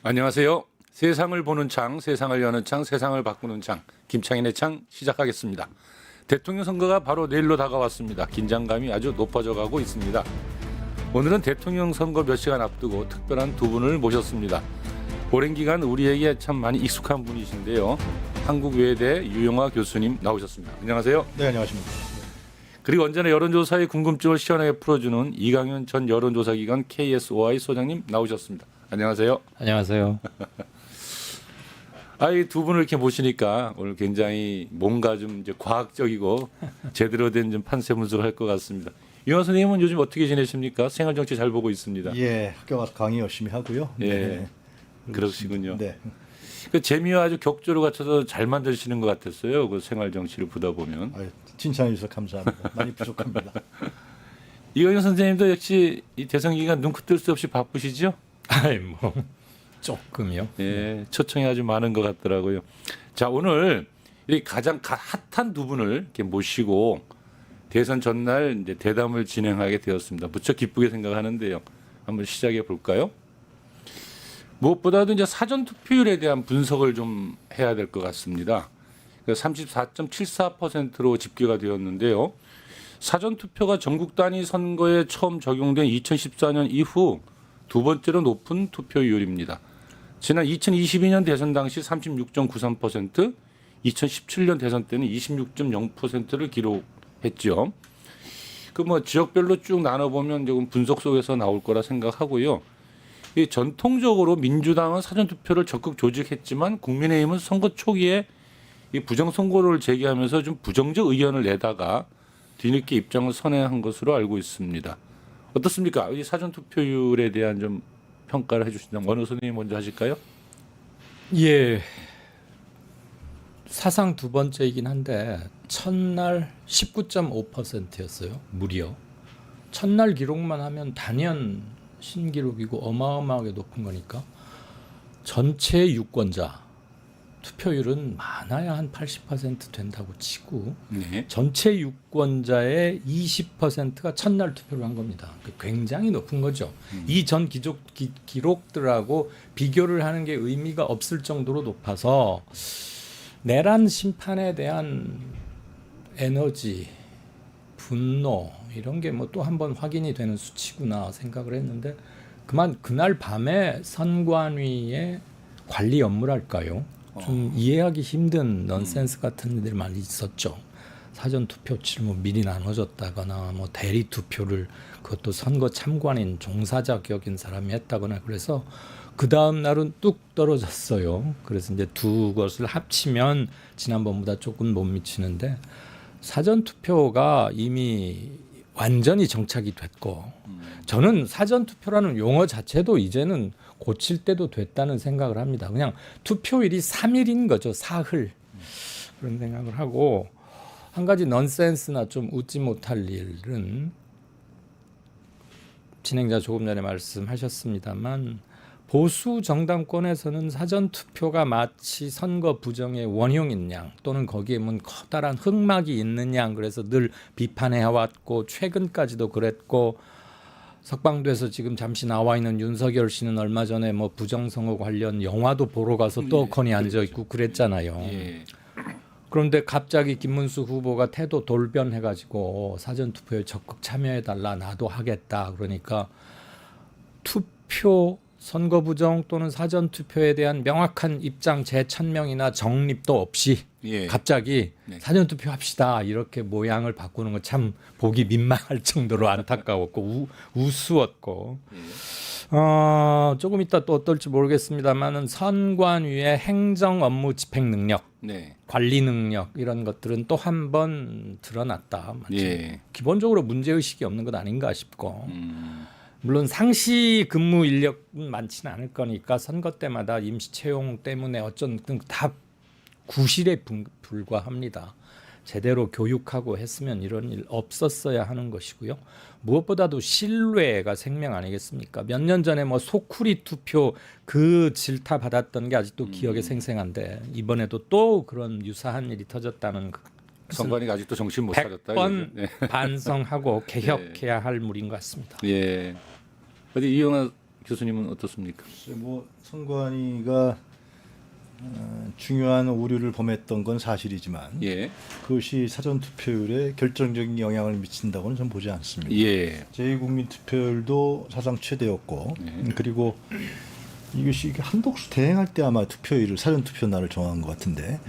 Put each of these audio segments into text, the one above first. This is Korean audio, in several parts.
안녕하세요. 세상을 보는 창, 세상을 여는 창, 세상을 바꾸는 창, 김창인의 창 시작하겠습니다. 대통령 선거가 바로 내일로 다가왔습니다. 긴장감이 아주 높아져 가고 있습니다. 오늘은 대통령 선거 몇 시간 앞두고 특별한 두 분을 모셨습니다. 오랜 기간 우리에게 참 많이 익숙한 분이신데요. 한국외대 유영화 교수님 나오셨습니다. 안녕하세요. 네, 안녕하십니까. 그리고 언제나 여론조사의 궁금증을 시원하게 풀어주는 이강윤 전 여론조사기관 KSOI 소장님 나오셨습니다. 안녕하세요. 안녕하세요. 이 두 분을 이렇게 모시니까 오늘 굉장히 뭔가 좀 이제 과학적이고 제대로 된 좀 판세 분석을 할 것 같습니다. 유영아 선생님은 요즘 어떻게 지내십니까? 생활 정치 잘 보고 있습니다. 예, 학교 가서 강의 열심히 하고요. 예, 네, 그러시군요. 네. 그 재미와 아주 격조를 갖춰서 잘 만드시는 것 같았어요. 그 생활 정치를 보다 보면. 아유, 칭찬해 주셔서 감사합니다. 많이 부족합니다. 이강윤 선생님도 역시 이 대선 기간 눈코 뜰 수 없이 바쁘시죠? 아이 뭐 조금요. 예, 초청이 아주 많은 것 같더라고요. 자, 오늘 이 가장 핫한 두 분을 이렇게 모시고 대선 전날 이제 대담을 진행하게 되었습니다. 무척 기쁘게 생각하는데요. 한번 시작해 볼까요? 무엇보다도 이제 사전 투표율에 대한 분석을 좀 해야 될 것 같습니다. 34.74%로 집계가 되었는데요. 사전 투표가 전국 단위 선거에 처음 적용된 2014년 이후 두 번째로 높은 투표율입니다. 지난 2022년 대선 당시 36.93%, 2017년 대선 때는 26.0%를 기록했죠. 그 뭐 지역별로 쭉 나눠보면 조금 분석 속에서 나올 거라 생각하고요. 이 전통적으로 민주당은 사전 투표를 적극 조직했지만 국민의힘은 선거 초기에 이 부정 선거를 제기하면서 좀 부정적 의견을 내다가 뒤늦게 입장을 선회한 것으로 알고 있습니다. 어떻습니까? 이 사전 투표율에 대한 좀 평가를 해주신다면 어느 선생님 먼저 하실까요? 예. 사상 두 번째이긴 한데 첫날 19.5%였어요. 무려. 첫날 기록만 하면 단연 신기록이고 어마어마하게 높은 거니까 전체 유권자 투표율은 많아야 한 80% 된다고 치고 네. 전체 유권자의 20%가 첫날 투표를 한 겁니다. 굉장히 높은 거죠. 이전 기록들하고 비교를 하는 게 의미가 없을 정도로 높아서 내란 심판에 대한 에너지, 분노 이런 게 뭐 또 한 번 확인이 되는 수치구나 생각을 했는데 그날 밤에 선관위의 관리 업무랄까요? 좀 이해하기 힘든 넌센스 같은 일들이 많이 있었죠. 사전 투표치를 뭐 미리 나눠줬다거나 뭐 대리 투표를 그것도 선거 참관인 종사자 격인 사람이 했다거나 그래서 그 다음 날은 뚝 떨어졌어요. 그래서 이제 두 것을 합치면 지난번보다 조금 못 미치는데 사전 투표가 이미 완전히 정착이 됐고 저는 사전 투표라는 용어 자체도 이제는 고칠 때도 됐다는 생각을 합니다. 그냥 투표일이 3일인 거죠. 사흘. 그런 생각을 하고 한 가지 넌센스나 좀 웃지 못할 일은 진행자 조금 전에 말씀하셨습니다만 보수 정당권에서는 사전 투표가 마치 선거 부정의 원흉인 양 또는 거기에 뭐 커다란 흑막이 있는 양 그래서 늘 비판해 왔고 최근까지도 그랬고 석방돼서 지금 잠시 나와 있는 윤석열 씨는 얼마 전에 뭐 부정선거 관련 영화도 보러 가서 떡하니 앉아 있고 그랬잖아요. 예. 그런데 갑자기 김문수 후보가 태도 돌변해가지고 사전 투표에 적극 참여해달라 나도 하겠다 그러니까 투표 선거 부정 또는 사전 투표에 대한 명확한 입장 재천명이나 정립도 없이 예. 갑자기 네. 사전 투표합시다 이렇게 모양을 바꾸는 건 참 보기 민망할 정도로 안타까웠고 우스웠고 조금 이따 또 어떨지 모르겠습니다만은 선관위의 행정 업무 집행 능력, 네. 관리 능력 이런 것들은 또 한 번 드러났다. 예. 기본적으로 문제 의식이 없는 것 아닌가 싶고. 물론 상시 근무 인력은 많지는 않을 거니까 선거 때마다 임시 채용 때문에 어쩐든 다 구실에 불과합니다. 제대로 교육하고 했으면 이런 일 없었어야 하는 것이고요. 무엇보다도 신뢰가 생명 아니겠습니까? 몇 년 전에 뭐 소쿠리 투표 그 질타 받았던 게 아직도 기억에 생생한데 이번에도 또 그런 유사한 일이 터졌다는 선관위가 아직도 정신 못 차렸다. 100번 네. 반성하고 개혁해야 할 물인 것 같습니다. 예. 어디 이영아 교수님은 어떻습니까? 글쎄, 뭐 선관위가 중요한 오류를 범했던 건 사실이지만 예, 그것이 사전 투표율에 결정적인 영향을 미친다고는 전 보지 않습니다. 예, 제2국민 투표율도 사상 최대였고 그리고 이것이 한독수 대행할 때 아마 투표일을 사전 투표 날을 정한 것 같은데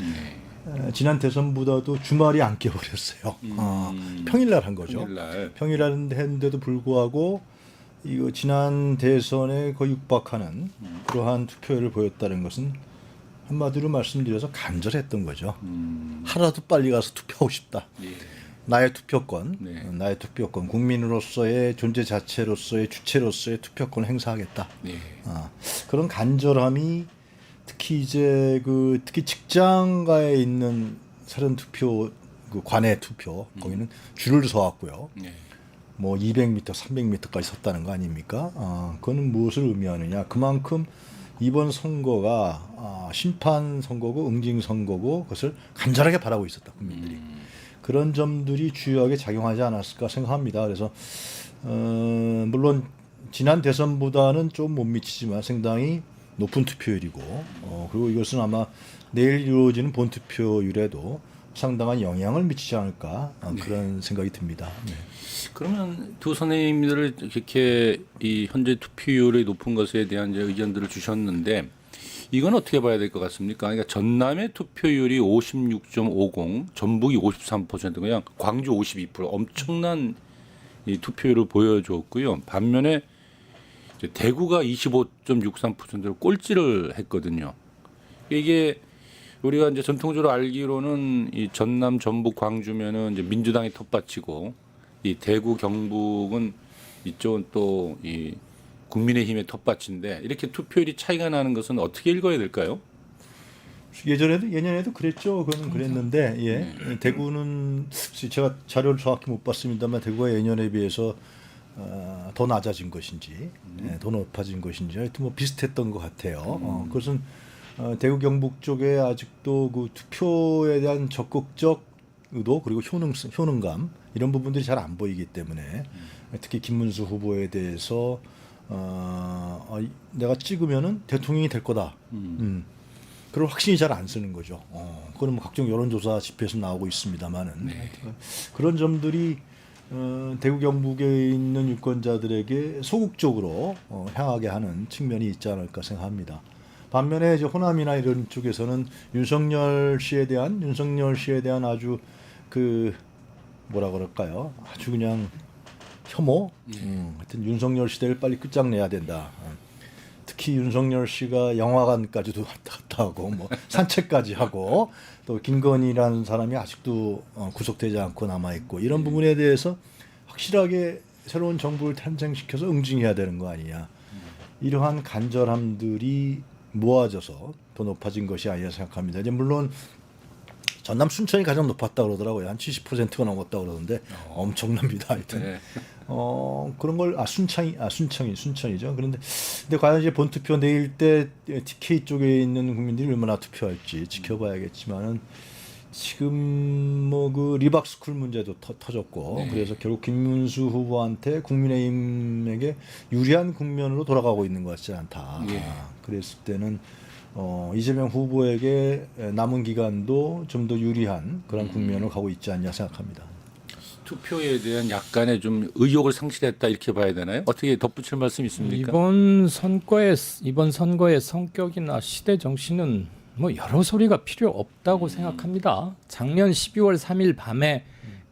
지난 대선보다도 주말이 안 깨버렸어요. 평일날 한 거죠. 평일날. 평일날 했는데도 불구하고 이거 지난 대선에 거의 육박하는 그러한 투표율을 보였다는 것은 한마디로 말씀드려서 간절했던 거죠. 하루라도 빨리 가서 투표하고 싶다. 예. 나의 투표권, 네. 나의 투표권, 국민으로서의 존재 자체로서의 주체로서의 투표권을 행사하겠다. 예. 그런 간절함이 특히 이제 특히 직장가에 있는 사전 투표 그 관내 투표 거기는 줄을 서왔고요. 예. 뭐 200m, 300m까지 섰다는 거 아닙니까? 그거는 무엇을 의미하느냐? 그만큼 이번 선거가 심판 선거고 응징 선거고 그것을 간절하게 바라고 있었다 국민들이. 그런 점들이 주요하게 작용하지 않았을까 생각합니다. 그래서 물론 지난 대선보다는 좀 못 미치지만 상당히 높은 투표율이고 그리고 이것은 아마 내일 이루어지는 본투표율에도 상당한 영향을 미치지 않을까 그런 생각이 듭니다. 네. 그러면 두 선생님들을 이렇게 이 현재 투표율이 높은 것에 대한 이제 의견들을 주셨는데 이건 어떻게 봐야 될 것 같습니까? 그러니까 전남의 투표율이 56.50, 전북이 53%, 그냥 광주 52% 엄청난 이 투표율을 보여줬고요. 반면에 이제 대구가 25.63%로 꼴찌를 했거든요. 이게 우리가 이제 전통적으로 알기로는 이 전남, 전북, 광주면은 이제 민주당이 텃밭이고 이 대구, 경북은 이쪽은 또 이 국민의힘의 텃밭인데 이렇게 투표율이 차이가 나는 것은 어떻게 읽어야 될까요? 예년에도 그랬죠. 그건 그랬는데 예. 대구는 제가 자료를 정확히 못 봤습니다만 대구가 예년에 비해서 더 낮아진 것인지 더 높아진 것인지 하여튼 뭐 비슷했던 것 같아요. 그것은 대구 경북 쪽에 아직도 그 투표에 대한 적극적 의도 그리고 효능감 이런 부분들이 잘 안 보이기 때문에 특히 김문수 후보에 대해서 내가 찍으면은 대통령이 될 거다. 그런 확신이 잘 안 쓰는 거죠. 그건 뭐 각종 여론조사 지표에서 나오고 있습니다만은 그런 점들이 대구 경북에 있는 유권자들에게 소극적으로 향하게 하는 측면이 있지 않을까 생각합니다. 반면에 이제 호남이나 이런 쪽에서는 윤석열 씨에 대한 아주 그 뭐라 그럴까요? 아주 그냥 혐오. 하여튼 윤석열 시대를 빨리 끝장내야 된다. 특히 윤석열 씨가 영화관까지도 왔다 갔다 하고 뭐 산책까지 하고 또 김건희라는 사람이 아직도 구속되지 않고 남아 있고 이런 부분에 대해서 확실하게 새로운 정부를 탄생시켜서 응징해야 되는 거 아니냐. 이러한 간절함들이 모아져서 더 높아진 것이 아니라 생각합니다. 이제 물론 전남 순천이 가장 높았다 그러더라고요. 한 70%가 넘었다 그러는데 엄청납니다. 하여튼 네. 그런 걸 순천이죠. 근데 과연 이제 본투표 내일 때 TK 쪽에 있는 국민들이 얼마나 투표할지 지켜봐야겠지만은 지금 뭐 그 리박스쿨 문제도 터졌고 그래서 결국 김문수 후보한테 국민의힘에게 유리한 국면으로 돌아가고 있는 것 같지 않다. 그랬을 때는 이재명 후보에게 남은 기간도 좀 더 유리한 그런 국면으로 가고 있지 않냐 생각합니다. 투표에 대한 약간의 좀 의욕을 상실했다 이렇게 봐야 되나요? 어떻게 덧붙일 말씀 있습니까? 이번 선거의 성격이나 시대 정신은 뭐 여러 소리가 필요 없다고 생각합니다. 작년 12월 3일 밤에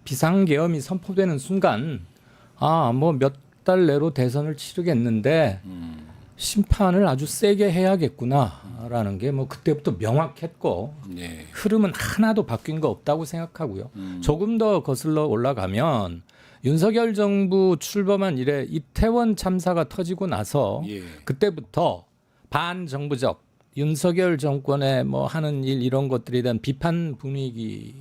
비상계엄이 선포되는 순간 뭐 몇 달 내로 대선을 치르겠는데 심판을 아주 세게 해야겠구나라는 게 뭐 그때부터 명확했고 네. 흐름은 하나도 바뀐 거 없다고 생각하고요. 조금 더 거슬러 올라가면 윤석열 정부 출범한 이래 이태원 참사가 터지고 나서 그때부터 반정부적 윤석열 정권의 뭐 하는 일 이런 것들에 대한 비판 분위기,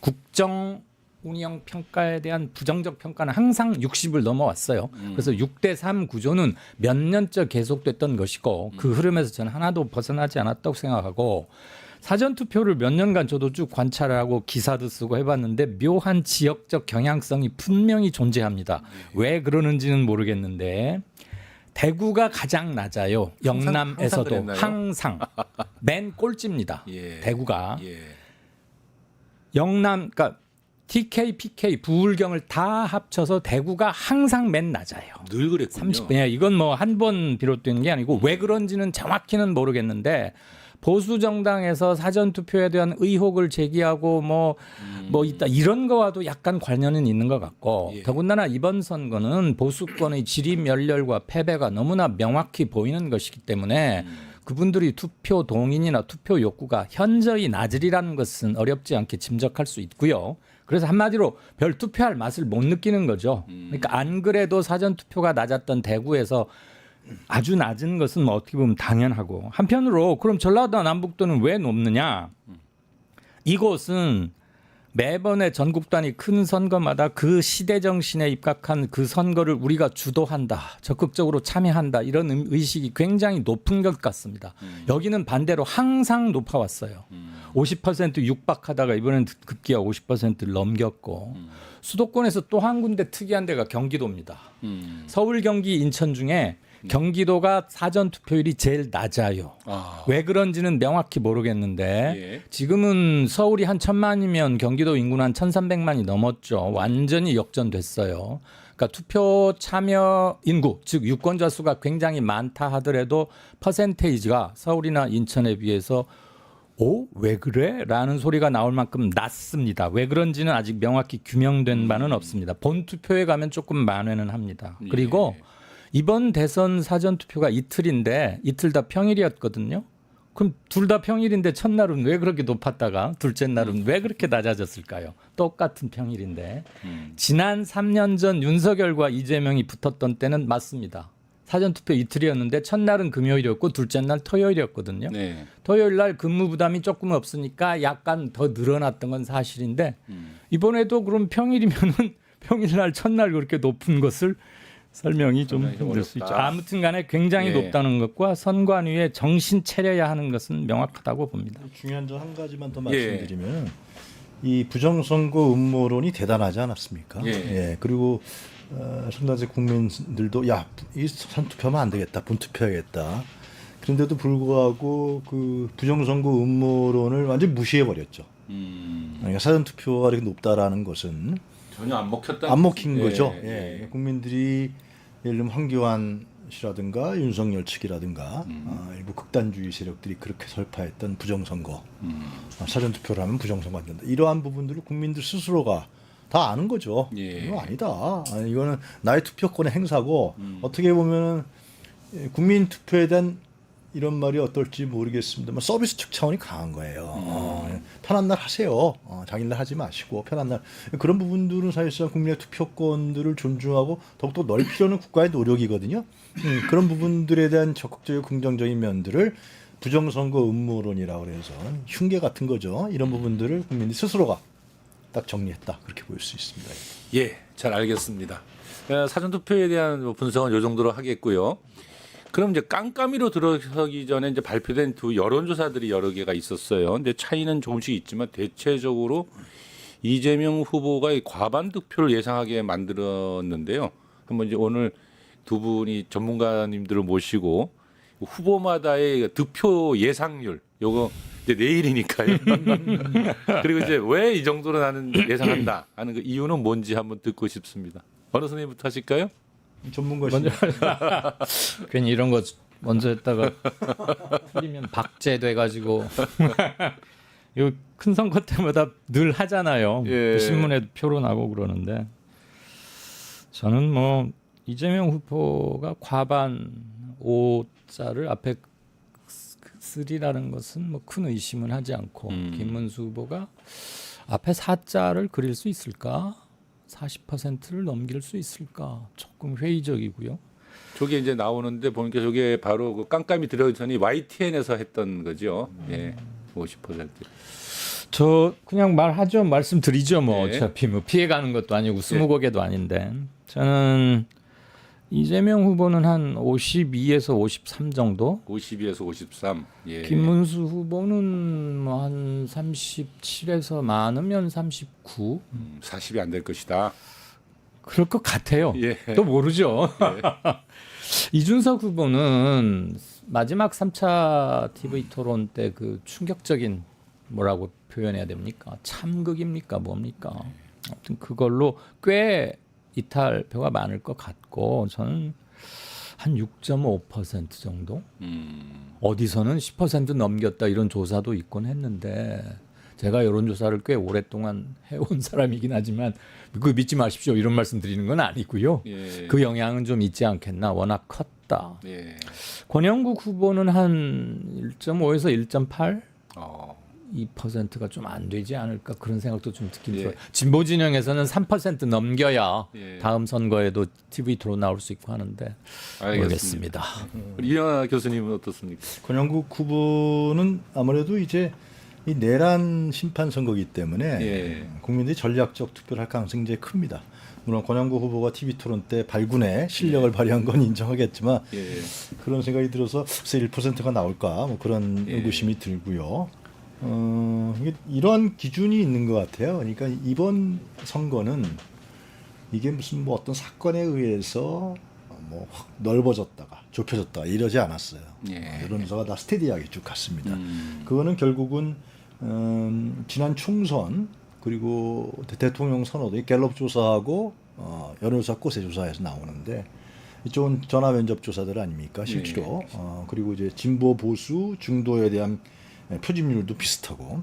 국정 운영 평가에 대한 부정적 평가는 항상 60을 넘어왔어요. 그래서 6대3 구조는 몇 년째 계속됐던 것이고 그 흐름에서 저는 하나도 벗어나지 않았다고 생각하고 사전 투표를 몇 년간 저도 쭉 관찰하고 기사도 쓰고 해봤는데 묘한 지역적 경향성이 분명히 존재합니다. 왜 그러는지는 모르겠는데 대구가 가장 낮아요. 영남에서도 그랬나요? 항상 맨 꼴찌입니다. 예. 대구가 예. 영남 그러니까 TK, PK, 부울경을 다 합쳐서 대구가 항상 맨 낮아요. 늘 그랬군요. 30분. 이건 뭐 한 번 비롯된 게 아니고 왜 그런지는 정확히는 모르겠는데 보수 정당에서 사전 투표에 대한 의혹을 제기하고 뭐 있다 이런 거와도 약간 관련은 있는 것 같고 예. 더군다나 이번 선거는 보수권의 지리멸렬과 패배가 너무나 명확히 보이는 것이기 때문에 그분들이 투표 동인이나 투표 욕구가 현저히 낮으리라는 것은 어렵지 않게 짐작할 수 있고요. 그래서 한마디로 별 투표할 맛을 못 느끼는 거죠. 그러니까 안 그래도 사전 투표가 낮았던 대구에서 아주 낮은 것은 뭐 어떻게 보면 당연하고 한편으로 그럼 전라도 남북도는 왜 높느냐? 이곳은 매번의 전국 단위 큰 선거마다 그 시대 정신에 입각한 그 선거를 우리가 주도한다, 적극적으로 참여한다 이런 의식이 굉장히 높은 것 같습니다. 여기는 반대로 항상 높아왔어요. 50% 육박하다가 이번엔 급기야 50%를 넘겼고 수도권에서 또 한 군데 특이한 데가 경기도입니다. 서울, 경기, 인천 중에 경기도가 사전 투표율이 제일 낮아요. 왜 그런지는 명확히 모르겠는데 예. 지금은 서울이 한 1,000만이면 경기도 인구는 한 1,300만이 넘었죠. 완전히 역전됐어요. 그러니까 투표 참여 인구, 즉 유권자 수가 굉장히 많다 하더라도 퍼센테이지가 서울이나 인천에 비해서 왜 그래? 라는 소리가 나올 만큼 낮습니다. 왜 그런지는 아직 명확히 규명된 바는 없습니다. 본투표에 가면 조금 만회는 합니다. 그리고 이번 대선 사전투표가 이틀인데 이틀 다 평일이었거든요. 그럼 둘 다 평일인데 첫날은 왜 그렇게 높았다가 둘째 날은 왜 그렇게 낮아졌을까요? 똑같은 평일인데. 지난 3년 전 윤석열과 이재명이 붙었던 때는 맞습니다. 사전투표 이틀이었는데 첫날은 금요일이었고 둘째 날 토요일이었거든요. 네. 토요일 날 근무 부담이 조금 없으니까 약간 더 늘어났던 건 사실인데 이번에도 그럼 평일이면은 평일 날 첫날 그렇게 높은 것을 설명이 좀 힘들 수 있죠. 어렵다. 아무튼 간에 굉장히 예. 높다는 것과 선관위에 정신 차려야 하는 것은 명확하다고 봅니다. 중요한 점 한 가지만 더 예. 말씀드리면 이 부정선거 음모론이 대단하지 않았습니까? 예. 그리고 상당수 국민들도 이 선투표하면 안 되겠다, 본투표해야겠다. 그런데도 불구하고 그 부정선거 음모론을 완전 히 무시해 버렸죠. 그러니까 사전투표가 이렇게 높다라는 것은 전혀 안 먹혔다. 안 먹힌 거죠. 예. 국민들이 예를 들면 황교안 씨라든가 윤석열 측이라든가 일부 극단주의 세력들이 그렇게 설파했던 부정선거, 사전투표를 하면 부정선거 안 된다. 이러한 부분들을 국민들 스스로가 다 아는 거죠. 예. 이거 아니다. 이거는 나의 투표권의 행사고 어떻게 보면 국민 투표에 대한 이런 말이 어떨지 모르겠습니다만 서비스적 차원이 강한 거예요. 편한 날 하세요. 자기네 하지 마시고 편한 날. 그런 부분들은 사실상 국민의 투표권들을 존중하고 더욱더 넓히려는 국가의 노력이거든요. 그런 부분들에 대한 적극적이고 긍정적인 면들을 부정선거 음모론이라고 해서 흉계 같은 거죠. 이런 부분들을 국민이 스스로가 딱 정리했다. 그렇게 볼 수 있습니다. 예, 잘 알겠습니다. 사전투표에 대한 분석은 이 정도로 하겠고요. 그럼 이제 깜깜이로 들어서기 전에 이제 발표된 두 여론조사들이 여러 개가 있었어요. 근데 차이는 조금씩 있지만 대체적으로 이재명 후보가 이 과반 득표를 예상하게 만들었는데요. 한번 이제 오늘 두 분이 전문가님들을 모시고 후보마다의 득표 예상률 요거 이제 내일이니까요. 그리고 이제 왜 이 정도로 나는 예상한다 하는 그 이유는 뭔지 한번 듣고 싶습니다. 어느 선생님부터 하실까요? 전문가시죠. 괜히 이런 거 먼저 했다가 틀리면 박제돼가지고 이거 큰 선거 때마다 늘 하잖아요. 예. 신문에도 표로 나고 그러는데 저는 뭐 이재명 후보가 과반 5자를 앞에 쓰리라는 것은 뭐 큰 의심은 하지 않고 김문수 후보가 앞에 4자를 그릴 수 있을까? 40%를 넘길 수 있을까? 조금 회의적이고요. 저게 이제 나오는데 보니까 저게 바로 그 깜깜이 들어오기 전에 YTN에서 했던 거죠. 예, 50%. 저 그냥 말씀드리죠. 뭐 네. 어차피 뭐 피해가는 것도 아니고 스무고개도 아닌데 저는 이재명 후보는 한 52에서 53 정도. 52에서 53. 예. 김문수 후보는 뭐 한 37에서 많으면 39. 40이 안 될 것이다. 그럴 것 같아요. 예. 또 모르죠. 이준석 후보는 마지막 3차 TV 토론 때 그 충격적인 뭐라고 표현해야 됩니까? 참극입니까? 뭡니까? 아무튼 그걸로 꽤 이탈표가 많을 것 같고 저는 한 6.5% 정도? 어디서는 10% 넘겼다 이런 조사도 있곤 했는데 제가 여론조사를 꽤 오랫동안 해온 사람이긴 하지만 그 믿지 마십시오 이런 말씀 드리는 건 아니고요. 예. 그 영향은 좀 있지 않겠나 워낙 컸다. 예. 권영국 후보는 한 1.5에서 1.8? 어. 2%가 좀 안 되지 않을까 그런 생각도 좀 듣긴 예. 들어요. 진보 진영에서는 3% 넘겨야 예. 다음 선거에도 TV 토론 나올 수 있고 하는데 알겠습니다. 모르겠습니다. 이현아 교수님은 어떻습니까? 권영국 후보는 아무래도 이제 이 내란 심판 선거이기 때문에 예. 국민들이 전략적 투표를 할 가능성이 이제 큽니다. 물론 권영국 후보가 TV 토론 때 발군의 실력을 발휘한 건 인정하겠지만 예. 그런 생각이 들어서 글쎄 1%가 나올까 뭐 그런 예. 의구심이 들고요. 이게 이런 기준이 있는 것 같아요. 그러니까 이번 선거는 이게 무슨 뭐 어떤 사건에 의해서 뭐 확 넓어졌다가 좁혀졌다가 이러지 않았어요. 예. 여론조사가 다 스테디하게 쭉 갔습니다. 그거는 결국은 지난 총선 그리고 대통령 선거도 이 갤럽 조사하고 여론조사 꽃의 조사에서 나오는데 이쪽은 전화 면접 조사들 아닙니까 실제로. 그리고 이제 진보 보수 중도에 대한 표집률도 비슷하고.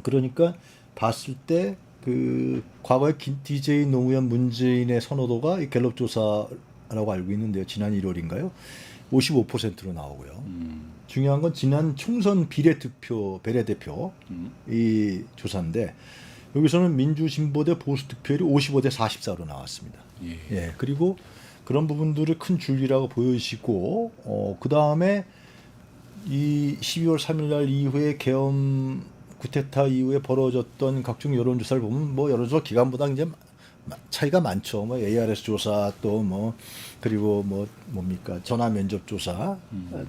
그러니까 봤을 때 그 과거에 DJ 노무현 문재인의 선호도가 이 갤럽 조사라고 알고 있는데요. 지난 1월인가요? 55%로 나오고요. 중요한 건 지난 총선 비례대표 이 조사인데 여기서는 민주진보대 보수득표율이 55대 44로 나왔습니다. 예. 그리고 그런 부분들을 큰 줄기라고 보여지고 그 다음에 이 12월 3일날 이후에 계엄 쿠데타 이후에 벌어졌던 각종 여론조사를 보면 뭐 여론조사 기간보다 이제 차이가 많죠. 뭐 ARS 조사 또 뭐 그리고 뭐 뭡니까 전화 면접 조사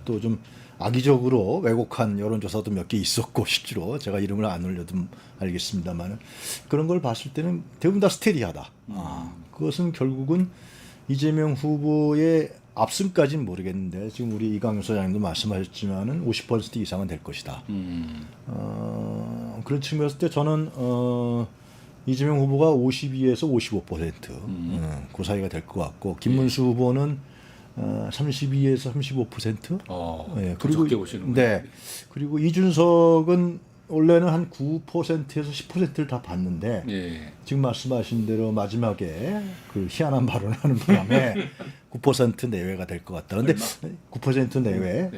또 좀 악의적으로 왜곡한 여론조사도 몇 개 있었고 실제로 제가 이름을 안 올려도 알겠습니다만 그런 걸 봤을 때는 대부분 다 스테디하다. 그것은 결국은 이재명 후보의 압승까지는 모르겠는데 지금 우리 이강윤 소장님도 말씀하셨지만은 50% 이상은 될 것이다. 그런 측면에서 때 저는 이재명 후보가 52에서 55% 그 사이가 될 것 같고 김문수 후보는 32에서 35%. 예, 그리고 적게 보시는군요. 네. 그리고 이준석은 원래는 한 9%에서 10%를 다 봤는데 예. 지금 말씀하신 대로 마지막에 그 희한한 발언을 하는 바람에 9% 내외가 될 것 같다. 그런데 9% 내외,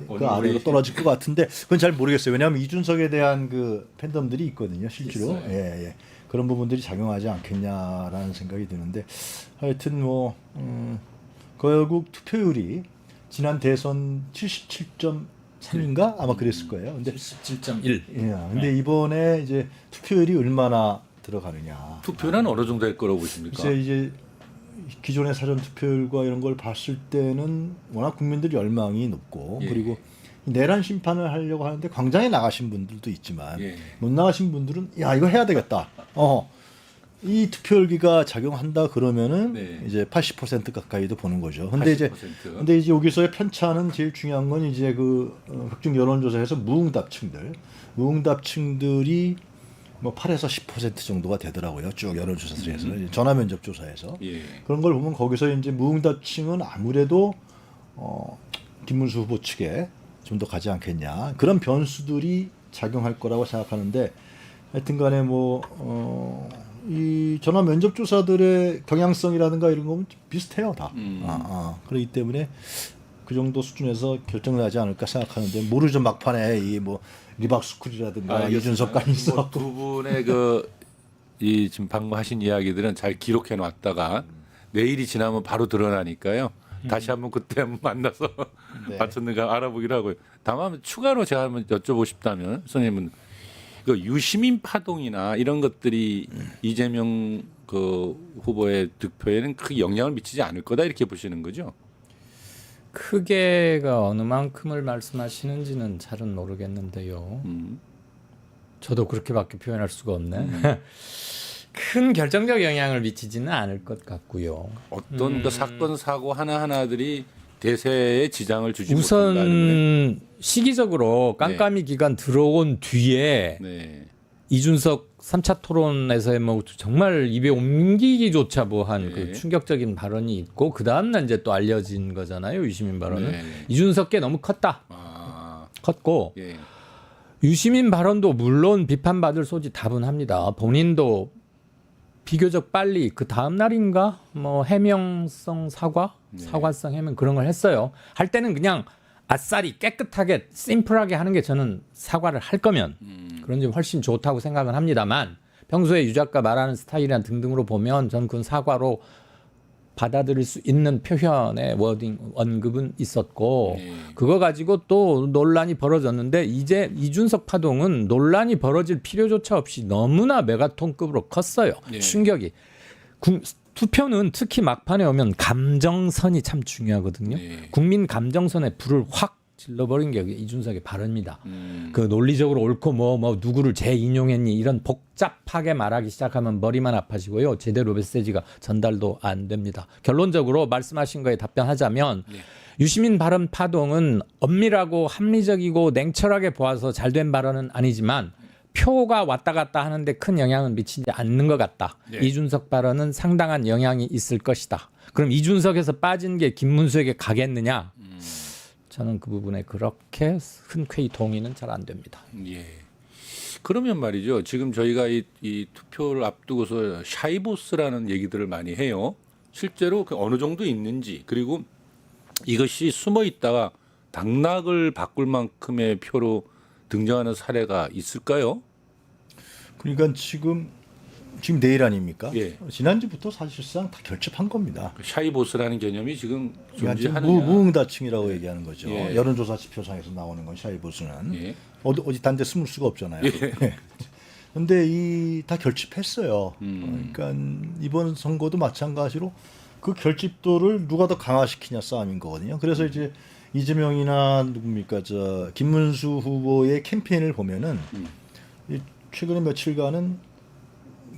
그 아래로 떨어질 것 같은데 그건 잘 모르겠어요. 왜냐하면 이준석에 대한 그 팬덤들이 있거든요, 실제로. 예. 그런 부분들이 작용하지 않겠냐라는 생각이 드는데 하여튼 뭐 결국 투표율이 지난 대선 77.3인가 아마 그랬을 거예요. 근데 77.1. 예. 근데 이번에 이제 투표율이 얼마나 들어가느냐. 투표는 어느 정도 될 거라고 보십니까? 글쎄 이제 기존의 사전 투표율과 이런 걸 봤을 때는 워낙 국민들 열망이 높고 그리고 내란 심판을 하려고 하는데 광장에 나가신 분들도 있지만 못 나가신 분들은 야 이거 해야 되겠다. 이 투표율기가 작용한다 그러면은 이제 80% 가까이도 보는 거죠. 근데 80%. 근데 이제 여기서의 편차는 제일 중요한 건 이제 그 각종 여론조사에서 무응답층들이 뭐 8에서 10% 정도가 되더라고요. 쭉 여론조사에서 전화 면접 조사에서 그런 걸 보면 거기서 이제 무응답층은 아무래도 김문수 후보 측에 좀 더 가지 않겠냐 그런 변수들이 작용할 거라고 생각하는데 하여튼간에 이 전화 면접 조사들의 경향성이라든가 이런 거는 비슷해요 다. 그렇기 때문에 그 정도 수준에서 결정나지 않을까 생각하는데 모르죠 막판에 이 뭐 리박스쿨이라든가 이준석까지 있어. 두 분의 이 지금 방금 하신 이야기들은 잘 기록해 놨다가 내일이 지나면 바로 드러나니까요. 다시 한번 그때 한번 만나서 맞췄는가 알아보기로 하고요. 다만 추가로 제가 한번 여쭤보고 싶다면 선생님은 그 유시민 파동이나 이런 것들이 이재명 그 후보의 득표에는 크게 영향을 미치지 않을 거다 이렇게 보시는 거죠? 크게가 어느 만큼을 말씀하시는지는 잘은 모르겠는데요. 저도 그렇게밖에 표현할 수가 없네. 큰 결정적 영향을 미치지는 않을 것 같고요. 어떤 그 사건 사고 하나 하나들이 대세에 지장을 주지 못한다는 우선 시기적으로 깜깜이 기간 들어온 뒤에 네. 이준석 3차 토론에서의 뭐 정말 입에 옮기기조차 뭐한 네. 그 충격적인 발언이 있고 그 다음날 이제 또 알려진 거잖아요. 유시민 발언은 네. 이준석께 너무 컸다. 컸고 예. 유시민 발언도 물론 비판받을 소지 다분합니다. 본인도 비교적 빨리 그 다음 날인가 뭐 해명성 사과성 해명 그런 걸 했어요. 할 때는 그냥 아싸리 깨끗하게 심플하게 하는 게 저는 사과를 할 거면 그런 점 훨씬 좋다고 생각은 합니다만 평소에 유 작가 말하는 스타일이나 등등으로 보면 저는 그건 사과로 받아들일 수 있는 표현의 언급은 있었고 그거 가지고 또 논란이 벌어졌는데 이제 이준석 파동은 논란이 벌어질 필요조차 없이 너무나 메가톤급으로 컸어요. 네. 충격이. 투표는 특히 막판에 오면 감정선이 참 중요하거든요. 네. 국민 감정선에 불을 확 질러버린 게 이준석의 발언입니다. 그 논리적으로 옳고 뭐 누구를 재인용했니 이런 복잡하게 말하기 시작하면 머리만 아파지고요. 제대로 메시지가 전달도 안 됩니다. 결론적으로 말씀하신 거에 답변하자면 유시민 발언 파동은 엄밀하고 합리적이고 냉철하게 보아서 잘된 발언은 아니지만 표가 왔다 갔다 하는데 큰 영향은 미치지 않는 것 같다. 네. 이준석 발언은 상당한 영향이 있을 것이다. 그럼 이준석에서 빠진 게 김문수에게 가겠느냐? 저는 그 부분에 그렇게 흔쾌히 동의는 잘 안 됩니다. 예. 그러면 말이죠. 지금 저희가 이 투표를 앞두고서 샤이보스라는 얘기들을 많이 해요. 실제로 그 어느 정도 있는지 그리고 이것이 숨어 있다가 당락을 바꿀 만큼의 표로 등장하는 사례가 있을까요? 그러니까 지금 내일 아닙니까? 예. 지난주부터 사실상 다 결집한 겁니다. 샤이보스라는 개념이 지금 존재하느냐? 무응다층이라고 얘기하는 거죠. 예. 여론조사 지표상에서 나오는 건 샤이보스는 예. 어디 단데 숨을 수가 없잖아요. 예. 근데 다 결집했어요. 그러니까 이번 선거도 마찬가지로 그 결집도를 누가 더 강화시키냐 싸움인 거거든요. 그래서 이제 이재명이나 누굽니까 김문수 후보의 캠페인을 보면은 이 최근에 며칠간은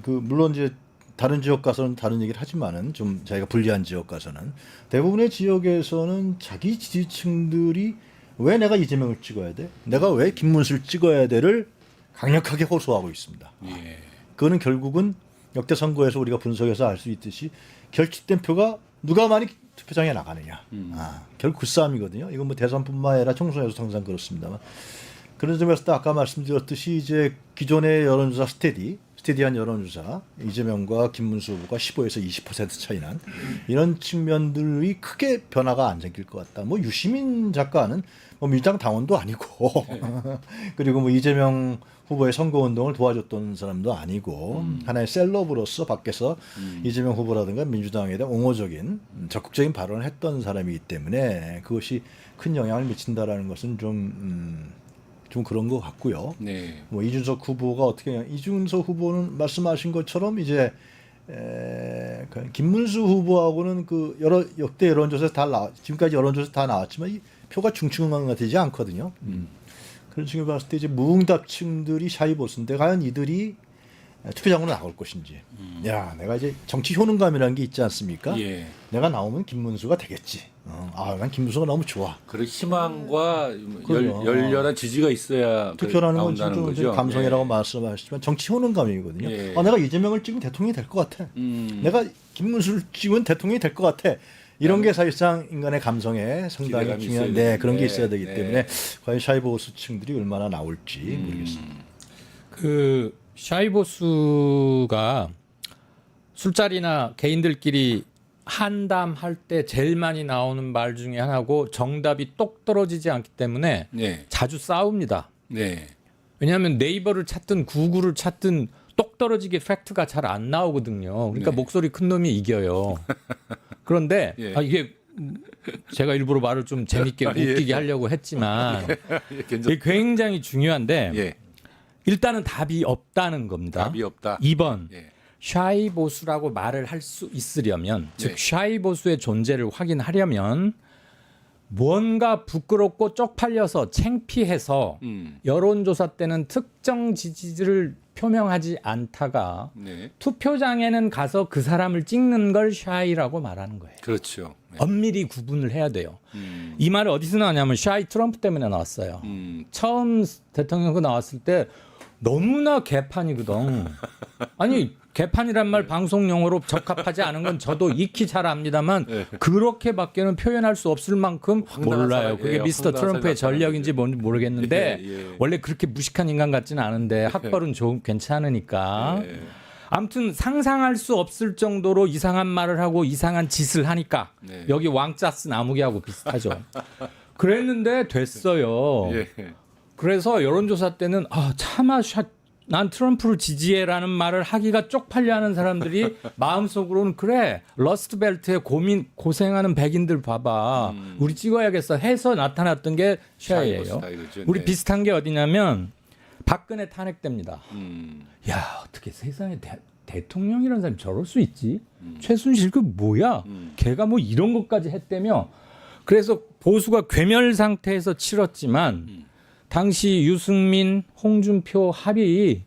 그 물론 이제 다른 지역 가서는 다른 얘기를 하지만은 좀 자기가 불리한 지역 가서는 대부분의 지역에서는 자기 지지층들이 왜 내가 이재명을 찍어야 돼? 내가 왜 김문수를 찍어야 돼를 강력하게 호소하고 있습니다. 예. 그거는 결국은 역대 선거에서 우리가 분석해서 알 수 있듯이 결집된 표가 누가 많이 투표장에 나가느냐. 결국 그 싸움이거든요. 이건 뭐 대선뿐만 아니라 총선에서 항상 그렇습니다만. 그런 점에서 아까 말씀드렸듯이 이제 기존의 여론조사 스테디한 여론조사 이재명과 김문수 후보가 15에서 20% 차이 난 이런 측면들이 크게 변화가 안 생길 것 같다. 뭐 유시민 작가는 뭐 민주당 당원도 아니고 그리고 뭐 이재명 후보의 선거운동을 도와줬던 사람도 아니고 하나의 셀럽으로서 밖에서 이재명 후보라든가 민주당에 대한 옹호적인 적극적인 발언을 했던 사람이기 때문에 그것이 큰 영향을 미친다라는 것은 좀 그런 것 같고요. 네. 뭐 이준석 후보가 이준석 후보는 말씀하신 것처럼 이제 그 김문수 후보하고는 그 여러 역대 여론조사에서 지금까지 여론조사 다 나왔지만 이 표가 중층화되지 않거든요. 그런 측면을 봤을 때 이제 무응답층들이 샤이보스인데 과연 이들이 투표장으로 나올 것인지. 야, 내가 이제 정치 효능감이라는 게 있지 않습니까? 예. 내가 나오면 김문수가 되겠지. 난 김문수가 너무 좋아. 그런 희망과 그럼요. 열렬한 지지가 있어야 투표라는 건 나온다는 지금 거죠. 감성이라고 예. 말씀하시지만 정치 효능감이거든요. 예. 내가 이재명을 찍으면 대통령이 될 것 같아. 내가 김문수를 찍으면 대통령이 될 것 같아. 이런 게 사실상 인간의 감성에 상당히 기대감이 중요한 있어야 그런 게 되는데. 있어야 되기 네. 때문에 과연 샤이보스층들이 얼마나 나올지 모르겠습니다. 그 샤이보스가 술자리나 개인들끼리 한담할 때 제일 많이 나오는 말 중에 하나고 정답이 똑 떨어지지 않기 때문에 네. 자주 싸웁니다. 네. 왜냐하면 네이버를 찾든 구글을 찾든 똑 떨어지게 팩트가 잘 안 나오거든요. 그러니까 네. 목소리 큰 놈이 이겨요. 그런데 예. 이게 제가 일부러 말을 좀 재밌게 웃기게 하려고 했지만 이게 굉장히 중요한데 예. 일단은 답이 없다는 겁니다. 답이 없다. 2번 예. 샤이보수라고 말을 할 수 있으려면 네. 즉 샤이보수의 존재를 확인하려면 뭔가 부끄럽고 쪽팔려서 창피해서 여론조사 때는 특정 지지를 표명하지 않다가 네. 투표장에는 가서 그 사람을 찍는 걸 샤이라고 말하는 거예요. 그렇죠. 네. 엄밀히 구분을 해야 돼요. 이 말이 어디서 나왔냐면 샤이 트럼프 때문에 나왔어요. 처음 대통령 그 나왔을 때 너무나 개판이거든. 아니 개판이란 말 방송 용어로 적합하지 않은 건 저도 익히 잘 압니다만 그렇게밖에는 표현할 수 없을 만큼 황당한 몰라요. 사람, 그게 예, 미스터 황당한 트럼프의 사람 전략인지 뭔지 모르겠는데 예. 원래 그렇게 무식한 인간 같지는 않은데 학벌은 좀 괜찮으니까 예. 아무튼 상상할 수 없을 정도로 이상한 말을 하고 이상한 짓을 하니까 네. 여기 왕자 쓴 아무개하고 비슷하죠. 그랬는데 됐어요. 예. 그래서 여론조사 때는 차마 난 트럼프를 지지해라는 말을 하기가 쪽팔려 하는 사람들이 마음속으로는 그래 러스트벨트에 고생하는 백인들 봐봐 우리 찍어야겠어 해서 나타났던 게 샤이예요. 스타일이죠. 우리 네. 비슷한 게 어디냐면 박근혜 탄핵됩니다. 음. 야 어떻게 세상에 대통령이라는 사람이 저럴 수 있지? 최순실 그 뭐야? 걔가 뭐 이런 것까지 했다며? 그래서 보수가 괴멸 상태에서 치렀지만 당시 유승민, 홍준표 합이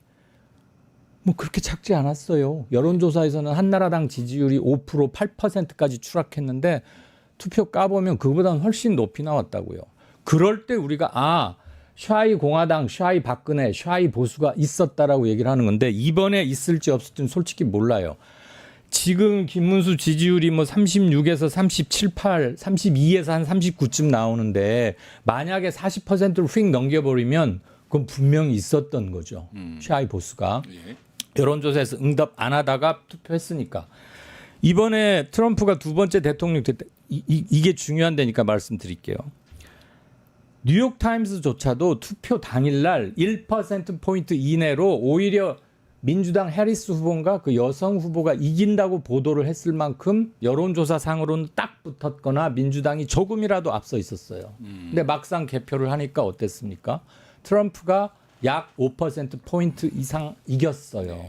뭐 그렇게 작지 않았어요. 여론조사에서는 한나라당 지지율이 5%, 8%까지 추락했는데 투표 까보면 그보다는 훨씬 높이 나왔다고요. 그럴 때 우리가 샤이 공화당, 샤이 박근혜, 샤이 보수가 있었다라고 얘기를 하는 건데 이번에 있을지 없을지는 솔직히 몰라요. 지금 김문수 지지율이 뭐 36에서 37, 8, 32에서 한 39쯤 나오는데 만약에 40%를 휙 넘겨버리면 그건 분명히 있었던 거죠. 샤이 보수가. 예. 여론조사에서 응답 안 하다가 투표했으니까. 이번에 트럼프가 두 번째 대통령 됐다. 이게 중요한데니까 말씀드릴게요. 뉴욕타임스조차도 투표 당일날 1%포인트 이내로 오히려 민주당 해리스 후보인가 그 여성 후보가 이긴다고 보도를 했을 만큼 여론조사상으로는 딱 붙었거나 민주당이 조금이라도 앞서 있었어요. 근데 막상 개표를 하니까 어땠습니까? 트럼프가 약 5%포인트 이상 이겼어요.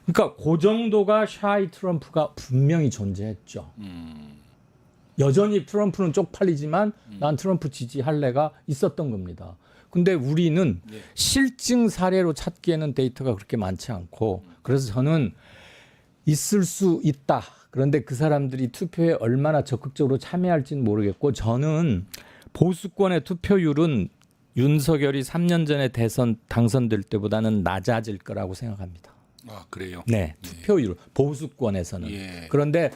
그러니까 그 정도가 샤이 트럼프가 분명히 존재했죠. 여전히 트럼프는 쪽팔리지만 난 트럼프 지지할래가 있었던 겁니다. 근데 우리는 실증 사례로 찾기에는 데이터가 그렇게 많지 않고 그래서 저는 있을 수 있다. 그런데 그 사람들이 투표에 얼마나 적극적으로 참여할지는 모르겠고 저는 보수권의 투표율은 윤석열이 3년 전에 대선 당선될 때보다는 낮아질 거라고 생각합니다. 아 그래요? 네, 투표율 보수권에서는. 예. 그런데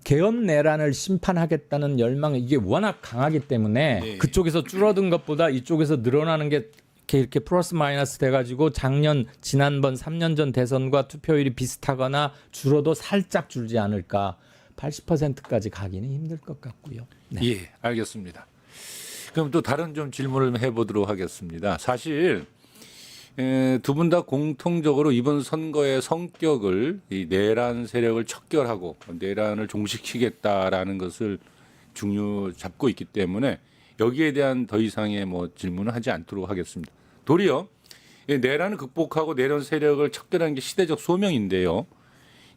개업 내란을 심판하겠다는 열망이 이게 워낙 강하기 때문에 네. 그쪽에서 줄어든 것보다 이쪽에서 늘어나는 게 이렇게 플러스 마이너스 돼가지고 지난번 3년 전 대선과 투표율이 비슷하거나 줄어도 살짝 줄지 않을까. 80%까지 가기는 힘들 것 같고요. 네. 예, 알겠습니다. 그럼 또 다른 좀 질문을 해보도록 하겠습니다. 사실 두 분 다 공통적으로 이번 선거의 성격을 이 내란 세력을 척결하고 내란을 종식시키겠다라는 것을 중요 잡고 있기 때문에 여기에 대한 더 이상의 뭐 질문을 하지 않도록 하겠습니다. 도리어 이 내란을 극복하고 내란 세력을 척결하는 게 시대적 소명인데요.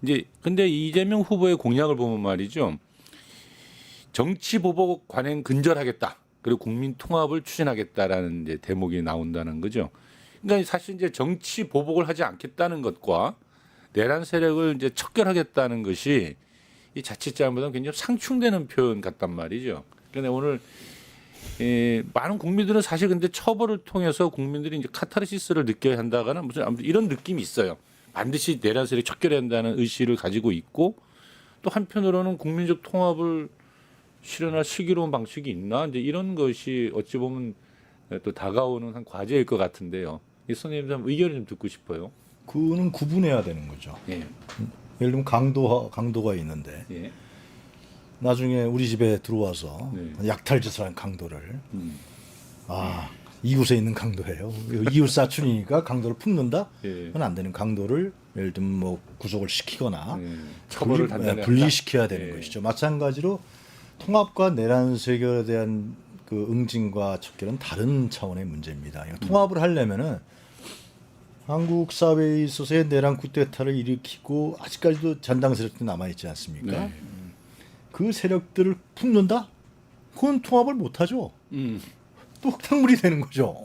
이제 근데 이재명 후보의 공약을 보면 말이죠. 정치 보복 관행 근절하겠다. 그리고 국민 통합을 추진하겠다라는 이제 대목이 나온다는 거죠. 그러니까 사실 이제 정치 보복을 하지 않겠다는 것과 내란 세력을 이제 척결하겠다는 것이 이 자칫잘못하면 굉장히 상충되는 표현 같단 말이죠. 그런데 오늘 많은 국민들은 사실 근데 처벌을 통해서 국민들이 이제 카타르시스를 느껴야 한다거나 무슨 아무튼 이런 느낌이 있어요. 반드시 내란 세력 척결해야 한다는 의식을 가지고 있고 또 한편으로는 국민적 통합을 실현할 슬기로운 방식이 있나 이제 이런 것이 어찌 보면 또 다가오는 한 과제일 것 같은데요. 이 선생님 좀 의견을 좀 듣고 싶어요. 그거는 구분해야 되는 거죠. 예. 예를 들면 강도가 있는데 예. 나중에 우리 집에 들어와서 네. 약탈짓을 한 강도를 이웃에 있는 강도예요. 이웃 사촌이니까 강도를 품는다? 예. 그건 안 되는 강도를 예를 들면 뭐 구속을 시키거나 처벌을 단단히 분리시켜야 되는 예. 것이죠. 마찬가지로 통합과 내란 세결에 대한 그 응징과 척결은 다른 차원의 문제입니다. 통합을 하려면은 한국 사회에 있어서의 내란 쿠데타를 일으키고 아직까지도 잔당 세력들이 남아 있지 않습니까? 네. 그 세력들을 품는다? 그건 통합을 못 하죠. 또 흙탕물이 되는 거죠.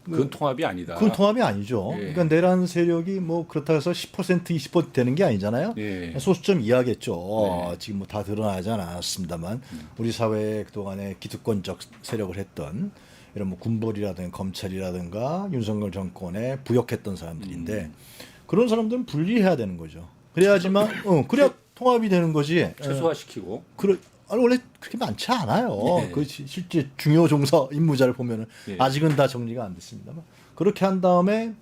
그건 통합이 아니다. 그건 통합이 아니죠. 예. 그러니까 내란 세력이 뭐 그렇다고 해서 10% 20% 되는 게 아니잖아요. 예. 소수점 이해하겠죠. 네. 지금 뭐 다 드러나지 않았습니다만 우리 사회에 그동안에 기득권적 세력을 했던 이런 뭐 군벌이라든가 검찰이라든가 윤석열 정권에 부역했던 사람들인데 그런 사람들은 분리해야 되는 거죠. 그래야지만 그래야 통합이 되는 거지. 최소화시키고. 아니, 원래 그렇게 많지 않아요. 네. 그 실제 중요 종사 임무자를 보면은 네. 아직은 다 정리가 안 됐습니다만 그렇게 한 다음에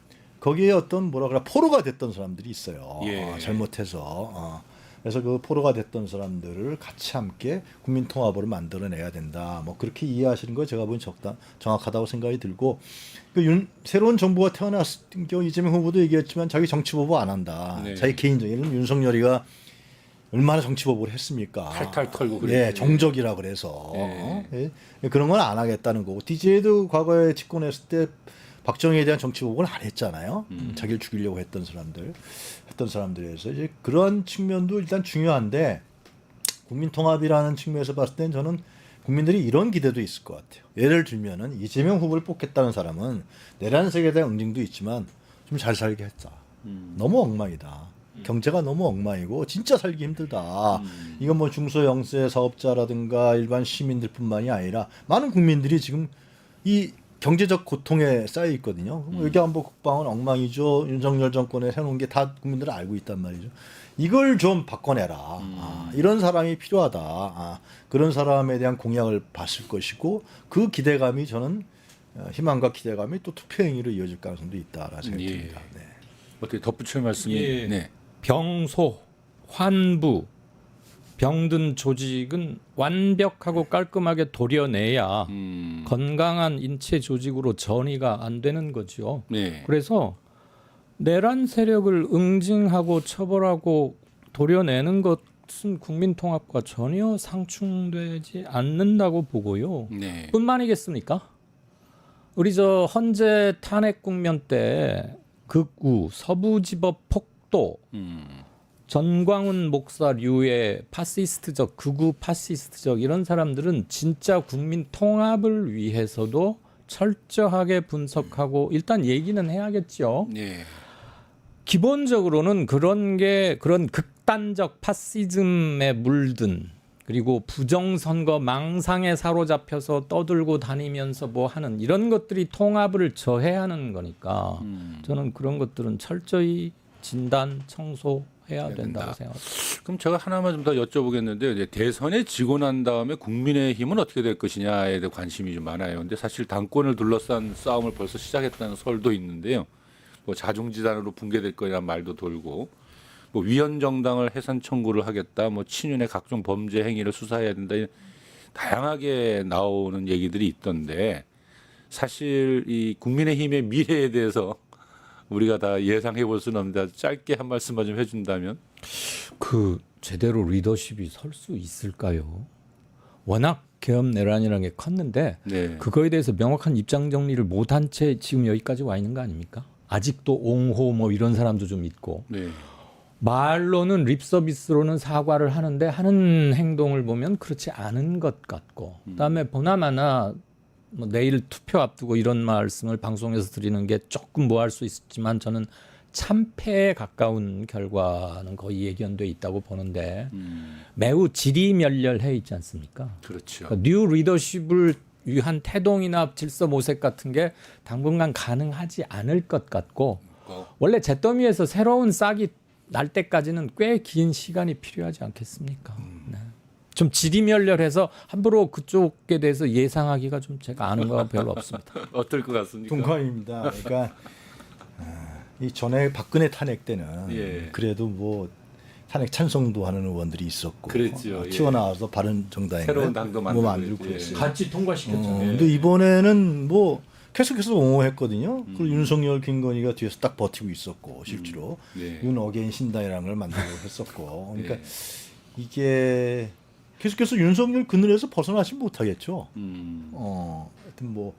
거기에 어떤 뭐라 그래 포로가 됐던 사람들이 있어요. 예. 잘못해서 그래서 그 포로가 됐던 사람들을 같이 함께 국민 통합으로 만들어내야 된다. 뭐 그렇게 이해하시는 거 제가 보기엔 정확하다고 생각이 들고 새로운 정부가 태어났을 경우 이재명 후보도 얘기했지만 자기 정치보복 안 한다. 네. 자기 개인적인 윤석열이가 얼마나 정치보복을 했습니까? 탈탈 털고 예, 그랬지. 정적이라 그래서 예. 그런 건 안 하겠다는 거고 DJ도 과거에 집권했을 때 박정희에 대한 정치보복을 안 했잖아요. 자기를 죽이려고 했던 사람들에서 이제 그런 측면도 일단 중요한데 국민 통합이라는 측면에서 봤을 땐 저는 국민들이 이런 기대도 있을 것 같아요. 예를 들면은 이재명 후보를 뽑겠다는 사람은 내란 세계에 대한 응징도 있지만 좀 잘 살게 했다. 너무 엉망이다. 경제가 너무 엉망이고 진짜 살기 힘들다. 이건 뭐 중소영세 사업자라든가 일반 시민들뿐만이 아니라 많은 국민들이 지금 이 경제적 고통에 쌓여 있거든요. 외교안보 국방은 엉망이죠. 윤석열 정권에 해놓은 게 다 국민들은 알고 있단 말이죠. 이걸 좀 바꿔내라. 이런 사람이 필요하다. 그런 사람에 대한 공약을 봤을 것이고 그 기대감이 저는 희망과 기대감이 또 투표 행위로 이어질 가능성도 있다라는 생각이 예. 듭니다. 네. 어떻게 덧붙일 말씀이? 예. 네. 병소, 환부, 병든 조직은 완벽하고 깔끔하게 도려내야 건강한 인체 조직으로 전이가 안 되는 거죠. 네. 그래서 내란 세력을 응징하고 처벌하고 도려내는 것은 국민 통합과 전혀 상충되지 않는다고 보고요. 네. 뿐만이겠습니까? 우리 저 헌재 탄핵 국면 때 극우, 서부지법 폭도, 전광훈 목사류의 파시스트적, 극우 파시스트적 이런 사람들은 진짜 국민 통합을 위해서도 철저하게 분석하고 일단 얘기는 해야겠죠. 네. 기본적으로는 그런 극단적 파시즘에 물든 그리고 부정선거 망상에 사로잡혀서 떠들고 다니면서 뭐 하는 이런 것들이 통합을 저해하는 거니까 저는 그런 것들은 철저히 진단 청소해야 된다고 생각합니다. 그럼 제가 하나만 좀 더 여쭤보겠는데요. 이제 대선에 지고 난 다음에 국민의힘은 어떻게 될 것이냐에 대해 관심이 좀 많아요. 근데 사실 당권을 둘러싼 싸움을 벌써 시작했다는 설도 있는데요. 뭐 자중지단으로 붕괴될 거라는 말도 돌고, 뭐 위헌 정당을 해산 청구를 하겠다, 뭐 친윤의 각종 범죄 행위를 수사해야 된다, 다양하게 나오는 얘기들이 있던데 사실 이 국민의힘의 미래에 대해서 우리가 다 예상해 볼 수는 없는데 짧게 한 말씀만 좀 해준다면. 그 제대로 리더십이 설 수 있을까요? 워낙 계엄 내란이라는 게 컸는데 네. 그거에 대해서 명확한 입장 정리를 못한 채 지금 여기까지 와 있는 거 아닙니까? 아직도 옹호 뭐 이런 사람도 좀 있고 네. 말로는 립 서비스로는 사과를 하는데 하는 행동을 보면 그렇지 않은 것 같고 그다음에 보나마나 뭐 내일 투표 앞두고 이런 말씀을 방송에서 드리는 게 조금 뭐 할 수 있지만 저는 참패에 가까운 결과는 거의 예견돼 있다고 보는데 매우 지리멸렬해 있지 않습니까? 그렇죠. 그러니까 뉴 리더십을 위한 태동이나 질서 모색 같은 게 당분간 가능하지 않을 것 같고 원래 잿더미에서 새로운 싹이 날 때까지는 꽤 긴 시간이 필요하지 않겠습니까? 네. 좀 지리멸렬해서 함부로 그쪽에 대해서 예상하기가 좀 제가 아는 거 별로 없습니다. 어떨 것 같습니까? 동감입니다. 그러니까 이 전에 박근혜 탄핵 때는 예. 그래도 뭐 탄핵 찬성도 하는 의원들이 있었고 그랬죠. 예. 튀어나와서 바른정당에 새로운 당도 뭐 만들고 만들고 예. 그랬어요. 같이 통과시켰잖아요. 근데 이번에는 뭐 계속해서 옹호했거든요. 그리고 윤석열, 김건희가 뒤에서 딱 버티고 있었고 실제로 네. 윤 어게인 신당이라는 걸 만들고 했었고 그러니까 네. 이게 계속해서 윤석열 그늘에서 벗어나지 못하겠죠. 하여튼 뭐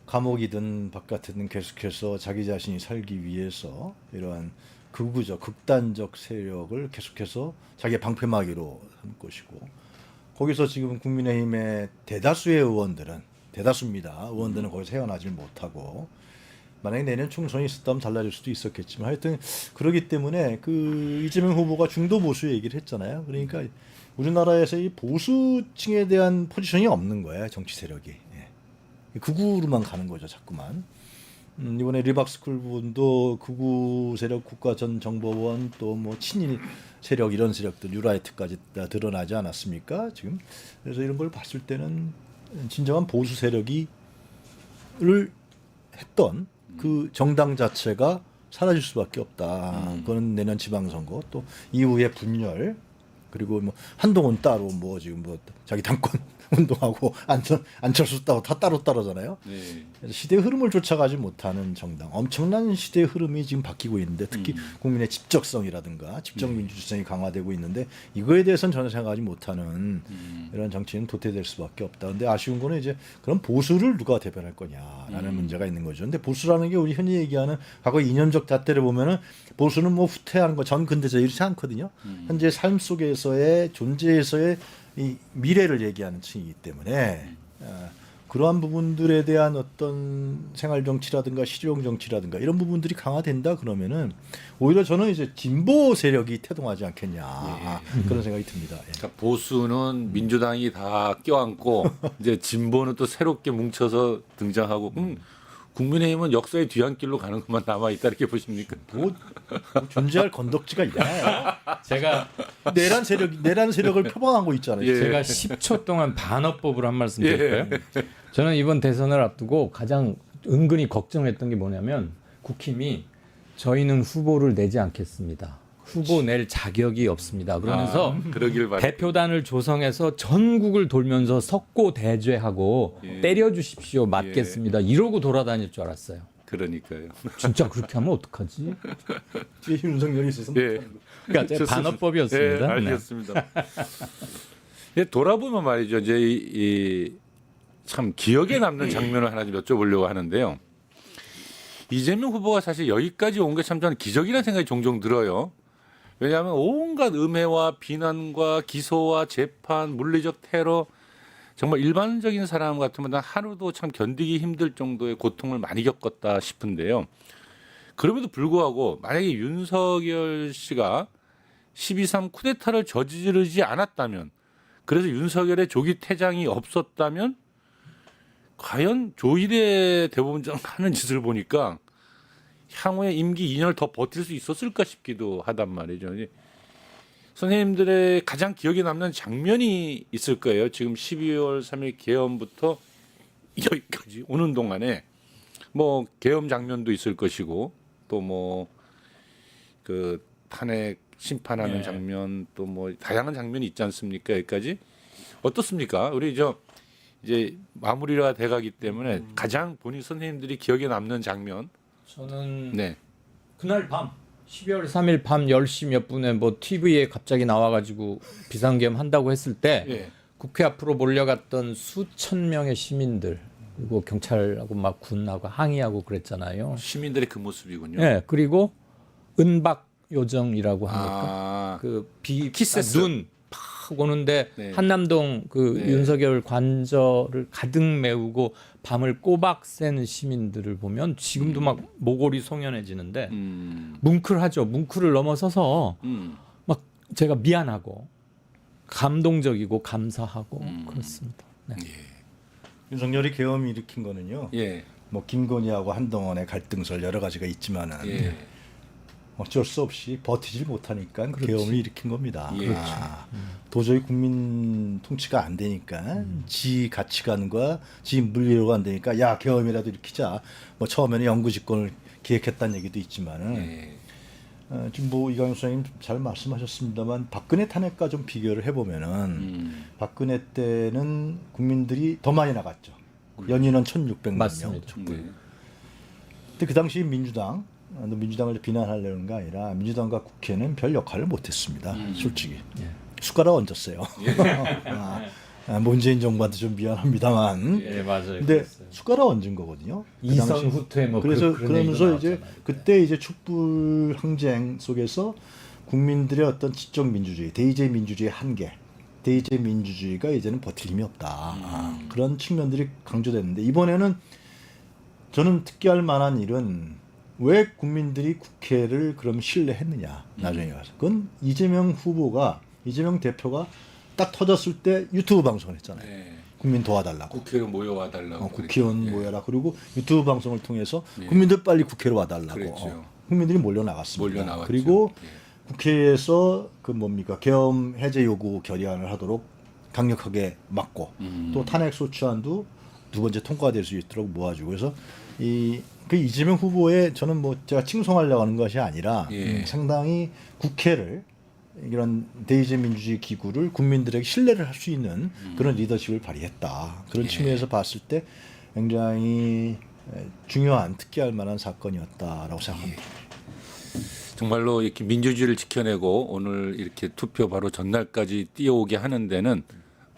감옥이든 바깥이든 계속해서 자기 자신이 살기 위해서 이러한 극우적 극단적 세력을 계속해서 자기의 방패막이로 한 것이고 거기서 지금 국민의힘의 대다수의 의원들은 대다수입니다. 의원들은 거기서 헤어나질 못하고 만약에 내년 총선이 있었다면 달라질 수도 있었겠지만 하여튼 그러기 때문에 그 이재명 후보가 중도 보수 얘기를 했잖아요. 그러니까 우리나라에서 이 보수층에 대한 포지션이 없는 거예요. 정치 세력이. 예. 극우로만 가는 거죠. 자꾸만. 이번에 리박스쿨 부분도 극우 세력 국가 전 정보원 또 뭐 친일 세력 이런 세력들 뉴라이트까지 다 드러나지 않았습니까? 지금 그래서 이런 걸 봤을 때는 진정한 보수 세력이 를 했던 그 정당 자체가 사라질 수밖에 없다. 그거는 내년 지방선거 또 이후에 분열 그리고 뭐 한동훈 따로 뭐 지금 뭐 자기 당권 운동하고 안철수 따로 다 따로잖아요. 네. 그래서 시대의 흐름을 쫓아가지 못하는 정당. 엄청난 시대의 흐름이 지금 바뀌고 있는데 특히 국민의 집적성이라든가 집적민주주의성이 강화되고 있는데 이거에 대해서는 전혀 생각하지 못하는 이런 정치는 도태될 수밖에 없다. 근데 아쉬운 거는 이제 그럼 보수를 누가 대변할 거냐라는 문제가 있는 거죠. 근데 보수라는 게 우리 흔히 얘기하는 과거 이념적 잣대를 보면은 보수는 뭐 후퇴하는 거 전 근대적 이렇지 않거든요. 현재 삶 속에서의 존재에서의 이 미래를 얘기하는 층이기 때문에 그러한 부분들에 대한 어떤 생활 정치라든가 실용 정치라든가 이런 부분들이 강화된다 그러면은 오히려 저는 이제 진보 세력이 태동하지 않겠냐 그런 생각이 듭니다. 예. 그러니까 보수는 민주당이 다 껴안고 이제 진보는 또 새롭게 뭉쳐서 등장하고 국민의힘은 역사의 뒤안길로 가는 것만 남아 있다 이렇게 보십니까? 뭐 존재할 건덕지가 있나요? 제가 내란 세력을 표방하고 있잖아요. 예. 제가 10초 동안 반어법으로 한 말씀 드릴까요? 저는 이번 대선을 앞두고 가장 은근히 걱정했던 게 뭐냐면 국힘이 저희는 후보를 내지 않겠습니다. 후보 낼 자격이 없습니다. 그러면서 그러길 바랍니다. 대표단을 조성해서 전국을 돌면서 석고 대죄하고 예. 때려주십시오. 맞겠습니다. 이러고 돌아다닐 줄 알았어요. 그러니까요. 진짜 그렇게 하면 어떡하지? 뒤에 윤석열이 있어서 예. 그러니까 제가 좋습니다. 반어법이었습니다. 예, 네. 알겠습니다. 예, 돌아보면 말이죠. 이제 참 기억에 남는 장면을 하나 좀 여쭤보려고 하는데요. 이재명 후보가 사실 여기까지 온 게 참 저는 기적이라는 생각이 종종 들어요. 왜냐하면 온갖 음해와 비난과 기소와 재판, 물리적 테러 정말 일반적인 사람 같으면 난 하루도 참 견디기 힘들 정도의 고통을 많이 겪었다 싶은데요. 그럼에도 불구하고 만약에 윤석열 씨가 12.3 쿠데타를 저지르지 않았다면 그래서 윤석열의 조기 퇴장이 없었다면 과연 조희대 대법원장 하는 짓을 보니까 향후에 임기 2년을 더 버틸 수 있었을까 싶기도 하단 말이죠. 선생님들의 가장 기억에 남는 장면이 있을 거예요. 지금 12월 3일 개엄부터 여기까지 오는 동안에 뭐 계엄 장면도 있을 것이고 또 뭐 그 탄핵 심판하는 네. 장면 또 뭐 다양한 장면이 있지 않습니까? 여기까지 어떻습니까? 우리 이제 마무리가 돼가기 때문에 가장 본인 선생님들이 기억에 남는 장면. 저는 네. 그날 밤 12월 3일 밤 10시 몇 분에 뭐 TV에 갑자기 나와가지고 비상계엄 한다고 했을 때 예. 국회 앞으로 몰려갔던 수천 명의 시민들 그리고 경찰하고 막 군하고 항의하고 그랬잖아요. 시민들의 그 모습이군요. 네, 그리고 은박 요정이라고 합니까? 아, 그비 키세스. 눈팍 오는데 네. 한남동 그 네. 윤석열 관저를 가득 메우고 밤을 꼬박 새는 시민들을 보면 지금도 막 모골이 송연해지는데 뭉클하죠. 뭉클을 넘어서서 막 제가 미안하고 감동적이고 감사하고 그렇습니다. 네. 윤석열이 계엄 일으킨 거는요. 예. 뭐 김건희하고 한동훈의 갈등설 여러 가지가 있지만은 예. 어쩔 수 없이 버티질 못하니까 그렇지. 계엄을 일으킨 겁니다. 예. 도저히 국민 통치가 안 되니까 지 가치관과 지 물리로가 안 되니까 야 계엄이라도 일으키자. 뭐 처음에는 영구 집권을 기획했다는 얘기도 있지만은 예. 지금 뭐 이강용 선생님 잘 말씀하셨습니다만 박근혜 탄핵과 좀 비교를 해보면은 박근혜 때는 국민들이 더 많이 나갔죠. 연인원 1,600만 명. 맞습니다. 네. 근데 그 당시 민주당을 비난하려는 게 아니라 민주당과 국회는 별 역할을 못했습니다. 솔직히 숟가락 얹었어요. 문재인 정부한테 좀 미안합니다만. 예, 맞아요. 근데 그랬어요. 숟가락 얹은 거거든요. 그 이선 당시. 후퇴 뭐 그래서 그런 그러면서 얘기가 이제 나왔잖아요. 그때 이제 촛불 항쟁 속에서 국민들의 어떤 지적 민주주의, 대의제 민주주의 한계 대의제 민주주의가 이제는 버틸 힘이 없다. 그런 측면들이 강조됐는데 이번에는 저는 특기할 만한 일은 왜 국민들이 국회를 그럼 신뢰했느냐 나중에 가서 그건 이재명 대표가 딱 터졌을 때 유튜브 방송을 했잖아요. 네. 국민 도와달라고. 국회로 모여와 달라고. 국회의원 예. 모여라. 그리고 유튜브 방송을 통해서 예. 국민들 빨리 국회로 와달라고. 그랬죠. 국민들이 몰려 나갔습니다. 몰려 나왔죠. 그리고 예. 국회에서 계엄 해제 요구 결의안을 하도록 강력하게 막고 또 탄핵 소추안도 두 번째 통과될 수 있도록 모아주고 그래서 그 이재명 후보의 저는 뭐 제가 칭송하려고 하는 것이 아니라 예. 상당히 국회를 이런 대의제 민주주의 기구를 국민들에게 신뢰를 할 수 있는 그런 리더십을 발휘했다. 그런 예. 측면에서 봤을 때 굉장히 중요한 특기할 만한 사건이었다라고 생각합니다. 정말로 이렇게 민주주의를 지켜내고 오늘 이렇게 투표 바로 전날까지 뛰어오게 하는 데는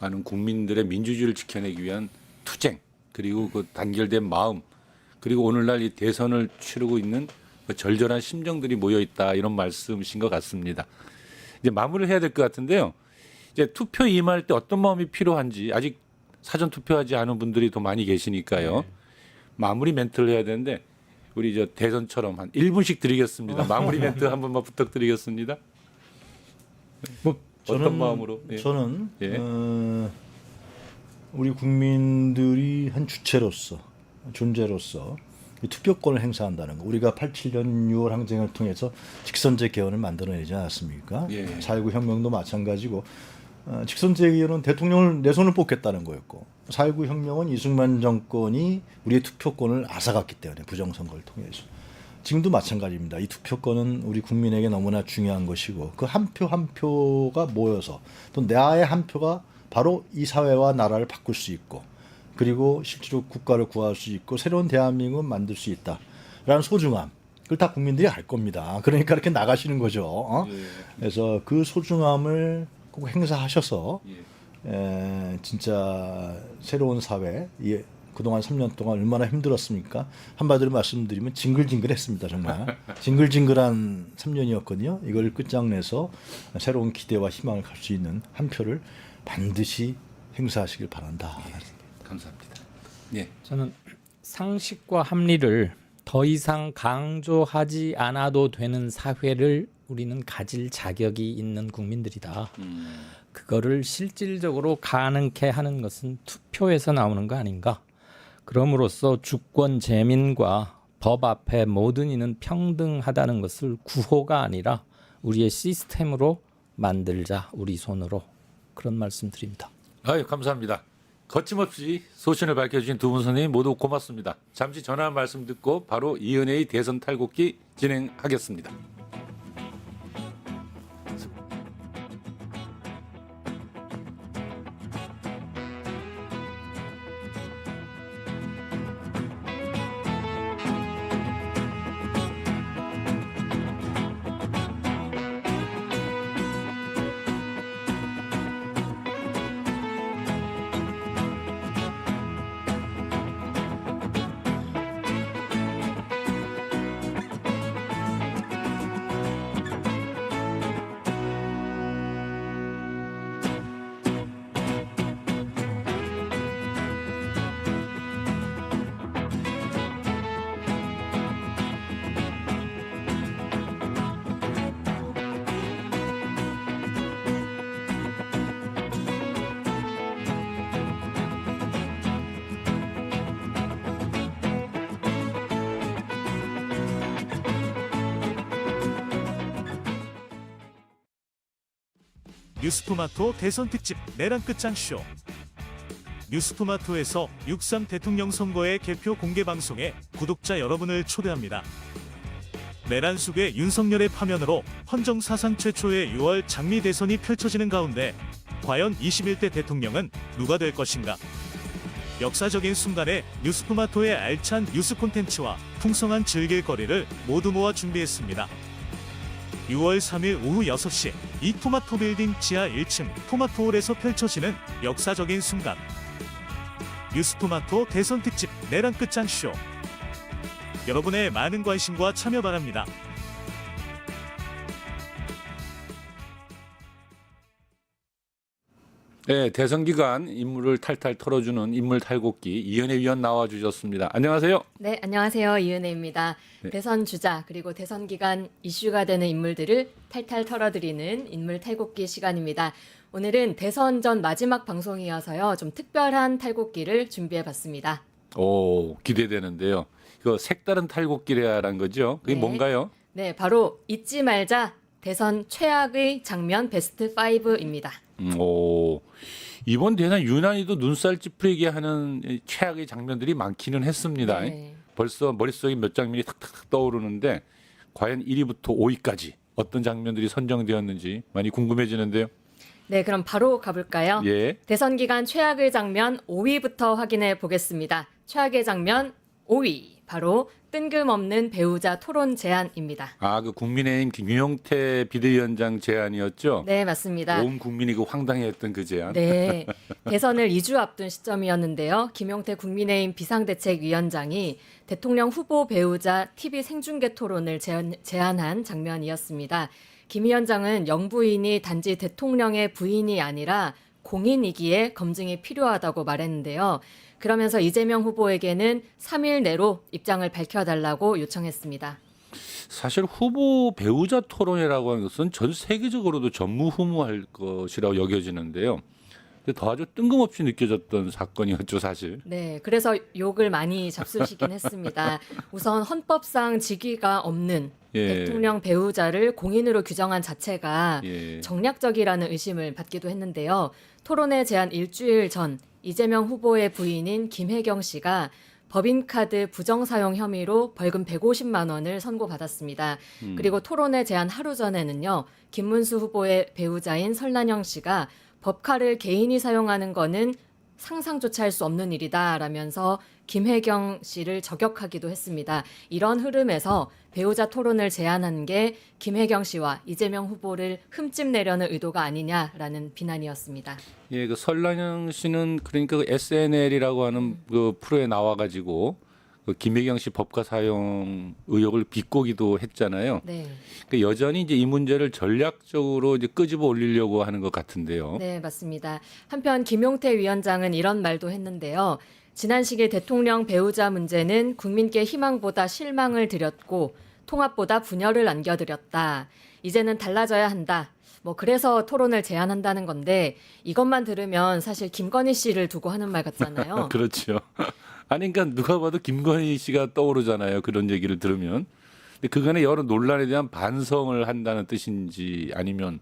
많은 국민들의 민주주의를 지켜내기 위한 투쟁 그리고 그 단결된 마음 그리고 오늘날 이 대선을 치르고 있는 그 절절한 심정들이 모여 있다 이런 말씀이신 것 같습니다. 이제 마무리를 해야 될 것 같은데요. 이제 투표 임할 때 어떤 마음이 필요한지 아직 사전 투표하지 않은 분들이 더 많이 계시니까요. 네. 마무리 멘트를 해야 되는데 우리 저 대선처럼 한 1분씩 드리겠습니다. 마무리 멘트 한 번만 부탁드리겠습니다. 뭐 어떤 마음으로? 예. 저는 예. 우리 국민들이 한 주체로서 존재로서 이 투표권을 행사한다는 거. 우리가 87년 6월 항쟁을 통해서 직선제 개헌을 만들어내지 않았습니까? 예. 4.19 혁명도 마찬가지고 직선제 개헌은 대통령을 내 손을 뽑겠다는 거였고 4.19 혁명은 이승만 정권이 우리의 투표권을 앗아갔기 때문에 부정선거를 통해서 지금도 마찬가지입니다. 이 투표권은 우리 국민에게 너무나 중요한 것이고 그 한 표 한 표가 모여서 또 나의 한 표가 바로 이 사회와 나라를 바꿀 수 있고 그리고 실제로 국가를 구할 수 있고 새로운 대한민국을 만들 수 있다라는 소중함 그걸 다 국민들이 알 겁니다. 그러니까 이렇게 나가시는 거죠. 예. 그래서 그 소중함을 꼭 행사하셔서 예. 진짜 새로운 사회 그동안 3년 동안 얼마나 힘들었습니까? 한마디로 말씀드리면 징글징글했습니다. 정말 징글징글한 3년이었거든요. 이걸 끝장내서 새로운 기대와 희망을 갈 수 있는 한 표를 반드시 행사하시길 바란다. 감사합니다. 예. 저는 상식과 합리를 더 이상 강조하지 않아도 되는 사회를 우리는 가질 자격이 있는 국민들이다. 그거를 실질적으로 가능케 하는 것은 투표에서 나오는 거 아닌가? 그럼으로써 주권 재민과 법 앞에 모든 이는 평등하다는 것을 구호가 아니라 우리의 시스템으로 만들자 우리 손으로 그런 말씀드립니다. 아유 감사합니다. 거침없이 소신을 밝혀주신 두 분 선생님 모두 고맙습니다. 잠시 전화 말씀 듣고 바로 이은혜의 대선 탈곡기 진행하겠습니다. 뉴스토마토 대선 특집 내란 끝장쇼. 뉴스토마토에서 6.3 대통령 선거의 개표 공개 방송에 구독자 여러분을 초대합니다. 내란 속의 윤석열의 파면으로 헌정 사상 최초의 6월 장미 대선이 펼쳐지는 가운데 과연 21대 대통령은 누가 될 것인가? 역사적인 순간에 뉴스토마토의 알찬 뉴스 콘텐츠와 풍성한 즐길거리를 모두 모아 준비했습니다. 6월 3일 오후 6시 이 토마토 빌딩 지하 1층 토마토홀에서 펼쳐지는 역사적인 순간. 뉴스토마토 대선 특집 내란 끝장쇼. 여러분의 많은 관심과 참여 바랍니다. 네, 대선 기간 인물을 탈탈 털어주는 인물 탈곡기 이은혜 위원 나와주셨습니다. 안녕하세요. 네, 안녕하세요. 이은혜입니다. 네. 대선 주자 그리고 대선 기간 이슈가 되는 인물들을 탈탈 털어드리는 인물 탈곡기 시간입니다. 오늘은 대선 전 마지막 방송이어서요. 좀 특별한 탈곡기를 준비해봤습니다. 오, 기대되는데요. 이거 색다른 탈곡기라는 거죠. 그게 네. 뭔가요? 네, 바로 잊지 말자 대선 최악의 장면 베스트 5입니다. 오, 이번 대선 유난히도 눈살 찌푸리게 하는 이 최악의 장면들이 많기는 했습니다. 네. 벌써 머릿속에 몇 장면이 탁탁탁 떠오르는데 과연 1위부터 5위까지 어떤 장면들이 선정되었는지 많이 궁금해지는데요. 네, 그럼 바로 가볼까요? 예. 대선 기간 최악의 장면 5위부터 확인해 보겠습니다. 최악의 장면 5위, 바로 뜬금없는 배우자 토론 제안입니다. 아, 그 국민의힘 김용태 비대위원장 제안이었죠? 네, 맞습니다. 온 국민이 그 황당해했던 그 제안. 네, 대선을 2주 앞둔 시점이었는데요. 김용태 국민의힘 비상대책위원장이 대통령 후보 배우자 TV 생중계 토론을 제안한 장면이었습니다. 김 위원장은 영부인이 단지 대통령의 부인이 아니라 공인이기에 검증이 필요하다고 말했는데요. 그러면서 이재명 후보에게는 3일 내로 입장을 밝혀달라고 요청했습니다. 사실 후보 배우자 토론이라고 하는 것은 전 세계적으로도 전무후무할 것이라고 여겨지는데요. 근데 더 아주 뜬금없이 느껴졌던 사건이었죠, 사실. 네, 그래서 욕을 많이 잡수시긴 했습니다. 우선 헌법상 직위가 없는 예. 대통령 배우자를 공인으로 규정한 자체가 예. 정략적이라는 의심을 받기도 했는데요. 토론회 제한 일주일 전 이재명 후보의 부인인 김혜경 씨가 법인카드 부정사용 혐의로 벌금 150만 원을 선고받았습니다. 그리고 토론회 제한 하루 전에는요. 김문수 후보의 배우자인 설란영 씨가 법카를 개인이 사용하는 거는 상상조차 할 수 없는 일이다라면서 김혜경 씨를 저격하기도 했습니다. 이런 흐름에서 배우자 토론을 제안한 게 김혜경 씨와 이재명 후보를 흠집내려는 의도가 아니냐라는 비난이었습니다. 예, 그 설란영 씨는 그러니까 그 SNL이라고 하는 그 프로에 나와가지고 그 김혜경 씨 법카 사용 의혹을 비꼬기도 했잖아요. 네. 그 여전히 이제 이 문제를 전략적으로 이제 끄집어 올리려고 하는 것 같은데요. 네, 맞습니다. 한편 김용태 위원장은 이런 말도 했는데요. 지난 시기 대통령 배우자 문제는 국민께 희망보다 실망을 드렸고 통합보다 분열을 안겨드렸다. 이제는 달라져야 한다. 뭐 그래서 토론을 제안한다는 건데 이것만 들으면 사실 김건희 씨를 두고 하는 말 같잖아요. 그렇죠. 아니, 그러니까 누가 봐도 김건희 씨가 떠오르잖아요. 그런 얘기를 들으면. 근데 그간의 여러 논란에 대한 반성을 한다는 뜻인지 아니면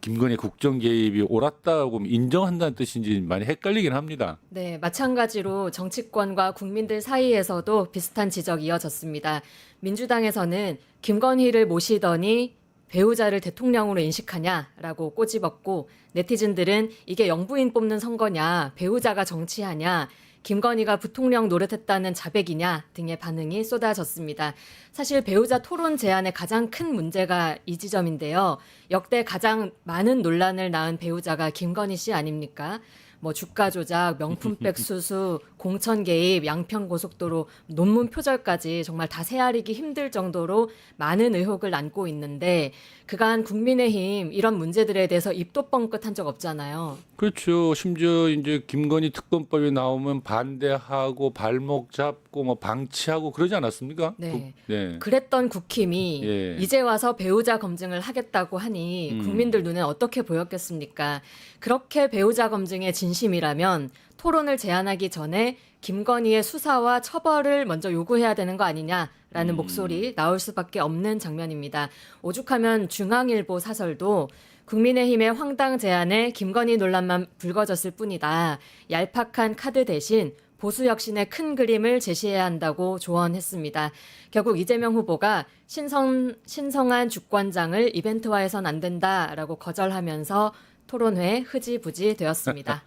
김건희 국정 개입이 옳았다고 인정한다는 뜻인지 많이 헷갈리긴 합니다. 네, 마찬가지로 정치권과 국민들 사이에서도 비슷한 지적이 이어졌습니다. 민주당에서는 김건희를 모시더니 배우자를 대통령으로 인식하냐라고 꼬집었고 네티즌들은 이게 영부인 뽑는 선거냐, 배우자가 정치하냐, 김건희가 부통령 노릇했다는 자백이냐 등의 반응이 쏟아졌습니다. 사실 배우자 토론 제안의 가장 큰 문제가 이 지점인데요. 역대 가장 많은 논란을 낳은 배우자가 김건희 씨 아닙니까? 뭐 주가 조작, 명품백 수수, 공천 개입, 양평 고속도로, 논문 표절까지 정말 다 헤아리기 힘들 정도로 많은 의혹을 안고 있는데 그간 국민의힘 이런 문제들에 대해서 입도 뻥끗한 적 없잖아요. 그렇죠. 심지어 이제 김건희 특검법이 나오면 반대하고 발목 잡고 뭐 방치하고 그러지 않았습니까? 네. 네. 그랬던 국힘이 예. 이제 와서 배우자 검증을 하겠다고 하니 국민들 눈에 어떻게 보였겠습니까? 그렇게 배우자 검증에 진심이라면 토론을 제안하기 전에 김건희의 수사와 처벌을 먼저 요구해야 되는 거 아니냐라는 목소리 나올 수밖에 없는 장면입니다. 오죽하면 중앙일보 사설도 국민의힘의 황당 제안에 김건희 논란만 불거졌을 뿐이다. 얄팍한 카드 대신 보수 혁신의 큰 그림을 제시해야 한다고 조언했습니다. 결국 이재명 후보가 신성한 주권장을 이벤트화해선 안 된다라고 거절하면서 토론회 흐지부지 되었습니다.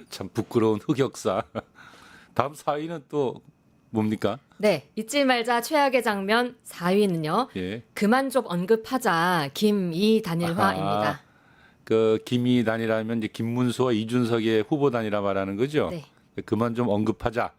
참 부끄러운 흑역사. 다음 4위는 또 뭡니까? 네, 잊지 말자 최악의 장면 4위는요. 예. 그만 좀 언급하자 김이 단일화입니다. 아하, 그 김이 단이라면 이제 김문수와 이준석의 후보 단이라 말하는 거죠. 네. 그만 좀 언급하자.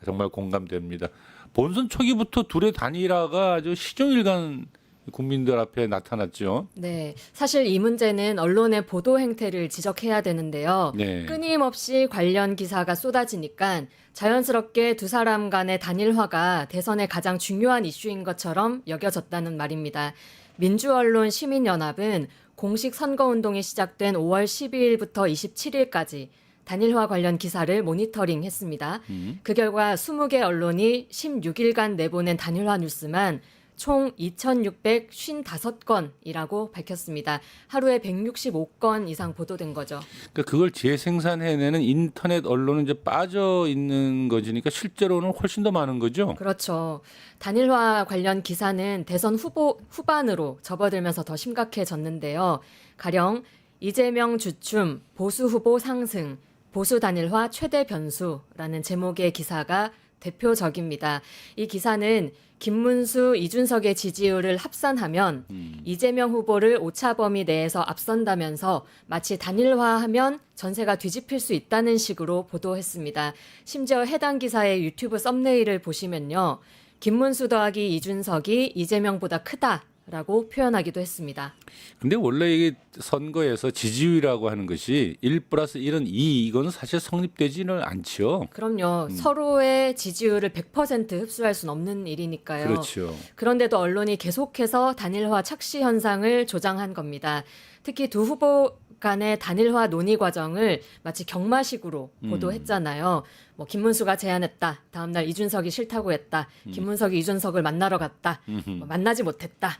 정말 공감됩니다. 본선 초기부터 둘의 단일화가 아주 시종일관 국민들 앞에 나타났죠. 네, 사실 이 문제는 언론의 보도 행태를 지적해야 되는데요. 네. 끊임없이 관련 기사가 쏟아지니까 자연스럽게 두 사람 간의 단일화가 대선의 가장 중요한 이슈인 것처럼 여겨졌다는 말입니다. 민주언론 시민연합은 공식 선거운동이 시작된 5월 12일부터 27일까지 단일화 관련 기사를 모니터링했습니다. 그 결과 20개 언론이 16일간 내보낸 단일화 뉴스만 총 2,655건이라고 밝혔습니다. 하루에 165건 이상 보도된 거죠. 그러니까 그걸 재생산해내는 인터넷 언론은 이제 빠져 있는 것이니까 실제로는 훨씬 더 많은 거죠. 그렇죠. 단일화 관련 기사는 대선 후반으로 접어들면서 더 심각해졌는데요. 가령 이재명 주춤, 보수 후보 상승, 보수 단일화 최대 변수라는 제목의 기사가 대표적입니다. 이 기사는 김문수, 이준석의 지지율을 합산하면 이재명 후보를 오차 범위 내에서 앞선다면서 마치 단일화하면 전세가 뒤집힐 수 있다는 식으로 보도했습니다. 심지어 해당 기사의 유튜브 썸네일을 보시면요. 김문수 더하기 이준석이 이재명보다 크다라고 표현하기도 했습니다. 근데 원래 이게 선거에서 지지율이라고 하는 것이 1+1은 2 이거는 사실 성립되지는 않죠. 그럼요. 서로의 지지율을 100% 흡수할 수는 없는 일이니까요. 그렇죠. 그런데도 언론이 계속해서 단일화 착시 현상을 조장한 겁니다. 특히 두 후보 간의 단일화 논의 과정을 마치 경마식으로 보도했잖아요. 뭐 김문수가 제안했다. 다음 날 이준석이 싫다고 했다. 김문석이 이준석을 만나러 갔다. 뭐 만나지 못했다.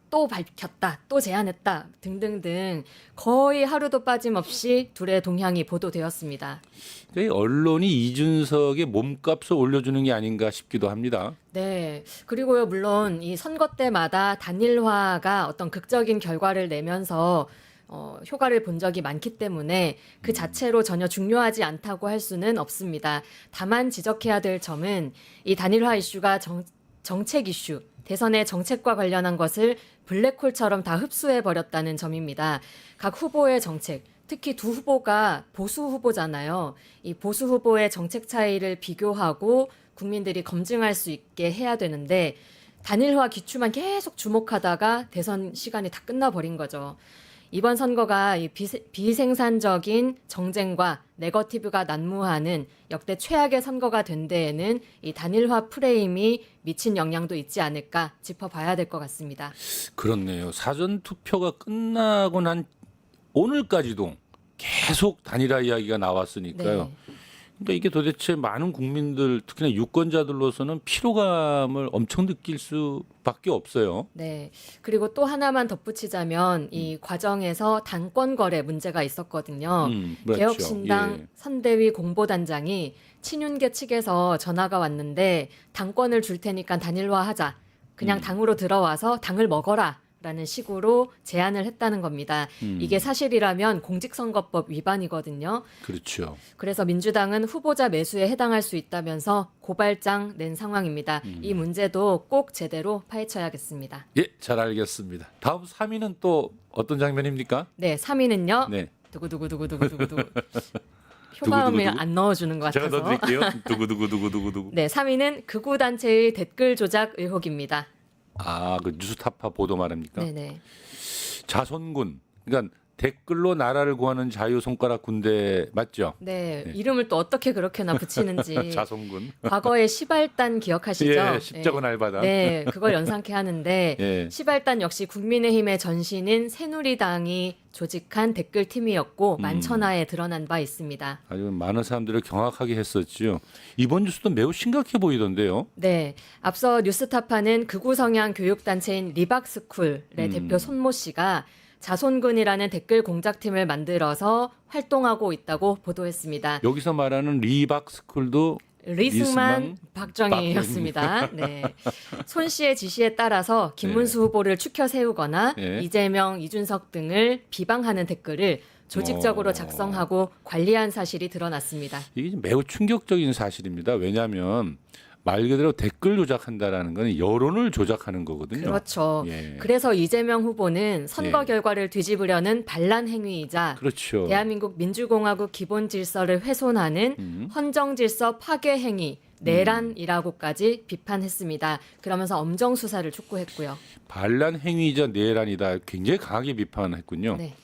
또 밝혔다. 또 제안했다. 등등등 거의 하루도 빠짐없이 둘의 동향이 보도되었습니다. 그러니까 이 언론이 이준석의 몸값을 올려주는 게 아닌가 싶기도 합니다. 네. 그리고요, 물론 이 선거 때마다 단일화가 어떤 극적인 결과를 내면서 효과를 본 적이 많기 때문에 그 자체로 전혀 중요하지 않다고 할 수는 없습니다. 다만 지적해야 될 점은 이 단일화 이슈가 정책 이슈, 대선의 정책과 관련한 것을 블랙홀처럼 다 흡수해버렸다는 점입니다. 각 후보의 정책, 특히 두 후보가 보수 후보잖아요. 이 보수 후보의 정책 차이를 비교하고 국민들이 검증할 수 있게 해야 되는데 단일화 기추만 계속 주목하다가 대선 시간이 다 끝나버린 거죠. 이번 선거가 이 비생산적인 정쟁과 네거티브가 난무하는 역대 최악의 선거가 된 데에는 이 단일화 프레임이 미친 영향도 있지 않을까 짚어봐야 될 것 같습니다. 그렇네요. 사전 투표가 끝나고 난 오늘까지도 계속 단일화 이야기가 나왔으니까요. 네. 그러니까 이게 도대체 많은 국민들, 특히나 유권자들로서는 피로감을 엄청 느낄 수밖에 없어요. 네. 그리고 또 하나만 덧붙이자면 이 과정에서 당권 거래 문제가 있었거든요. 그렇죠. 개혁신당 예. 선대위 공보단장이 친윤계 측에서 전화가 왔는데 당권을 줄 테니까 단일화하자. 그냥 당으로 들어와서 당을 먹어라. 라는 식으로 제안을 했다는 겁니다. 이게 사실이라면 공직선거법 위반이거든요. 그렇죠. 그래서 민주당은 후보자 매수에 해당할 수 있다면서 고발장 낸 상황입니다. 이 문제도 꼭 제대로 파헤쳐야겠습니다. 예, 잘 알겠습니다. 다음 3위는 또 어떤 장면입니까? 네, 3위는요. 네. 두구두구두구두구두구. 효과음을 두구두구두구? 안 넣어주는 것 제가 같아서. 넣어드릴게요. 두구두구두구두구두구. 네, 3위는 극우 단체의 댓글 조작 의혹입니다. 아, 그 뉴스타파 보도 말입니까? 네네. 자손군. 그러니까 댓글로 나라를 구하는 자유 손가락 군대 맞죠? 네, 이름을 또 어떻게 그렇게나 붙이는지. 자손군. 과거에 시발단 기억하시죠? 예, 십자군 알바단. 네, 그걸 연상케 하는데 예. 시발단 역시 국민의힘의 전신인 새누리당이 조직한 댓글팀이었고 만천하에 드러난 바 있습니다. 아주 많은 사람들을 경악하게 했었죠. 이번 뉴스도 매우 심각해 보이던데요. 네, 앞서 뉴스타파는 극우 성향 교육단체인 리박스쿨의 대표 손모 씨가 자손군이라는 댓글 공작팀을 만들어서 활동하고 있다고 보도했습니다. 여기서 말하는 리박스쿨도 리승만 박정희였습니다. 네. 손 씨의 지시에 따라서 김문수 후보를 추켜 세우거나 예. 이재명, 이준석 등을 비방하는 댓글을 조직적으로 작성하고 관리한 사실이 드러났습니다. 이게 매우 충격적인 사실입니다. 왜냐하면 말 그대로 댓글 조작한다라는 건 여론을 조작하는 거거든요. 그렇죠. 예. 그래서 이재명 후보는 선거 예. 결과를 뒤집으려는 반란 행위이자 그렇죠. 대한민국 민주공화국 기본 질서를 훼손하는 헌정 질서 파괴 행위, 내란이라고까지 비판했습니다. 그러면서 엄정 수사를 촉구했고요. 반란 행위자 내란이다. 굉장히 강하게 비판했군요. 네.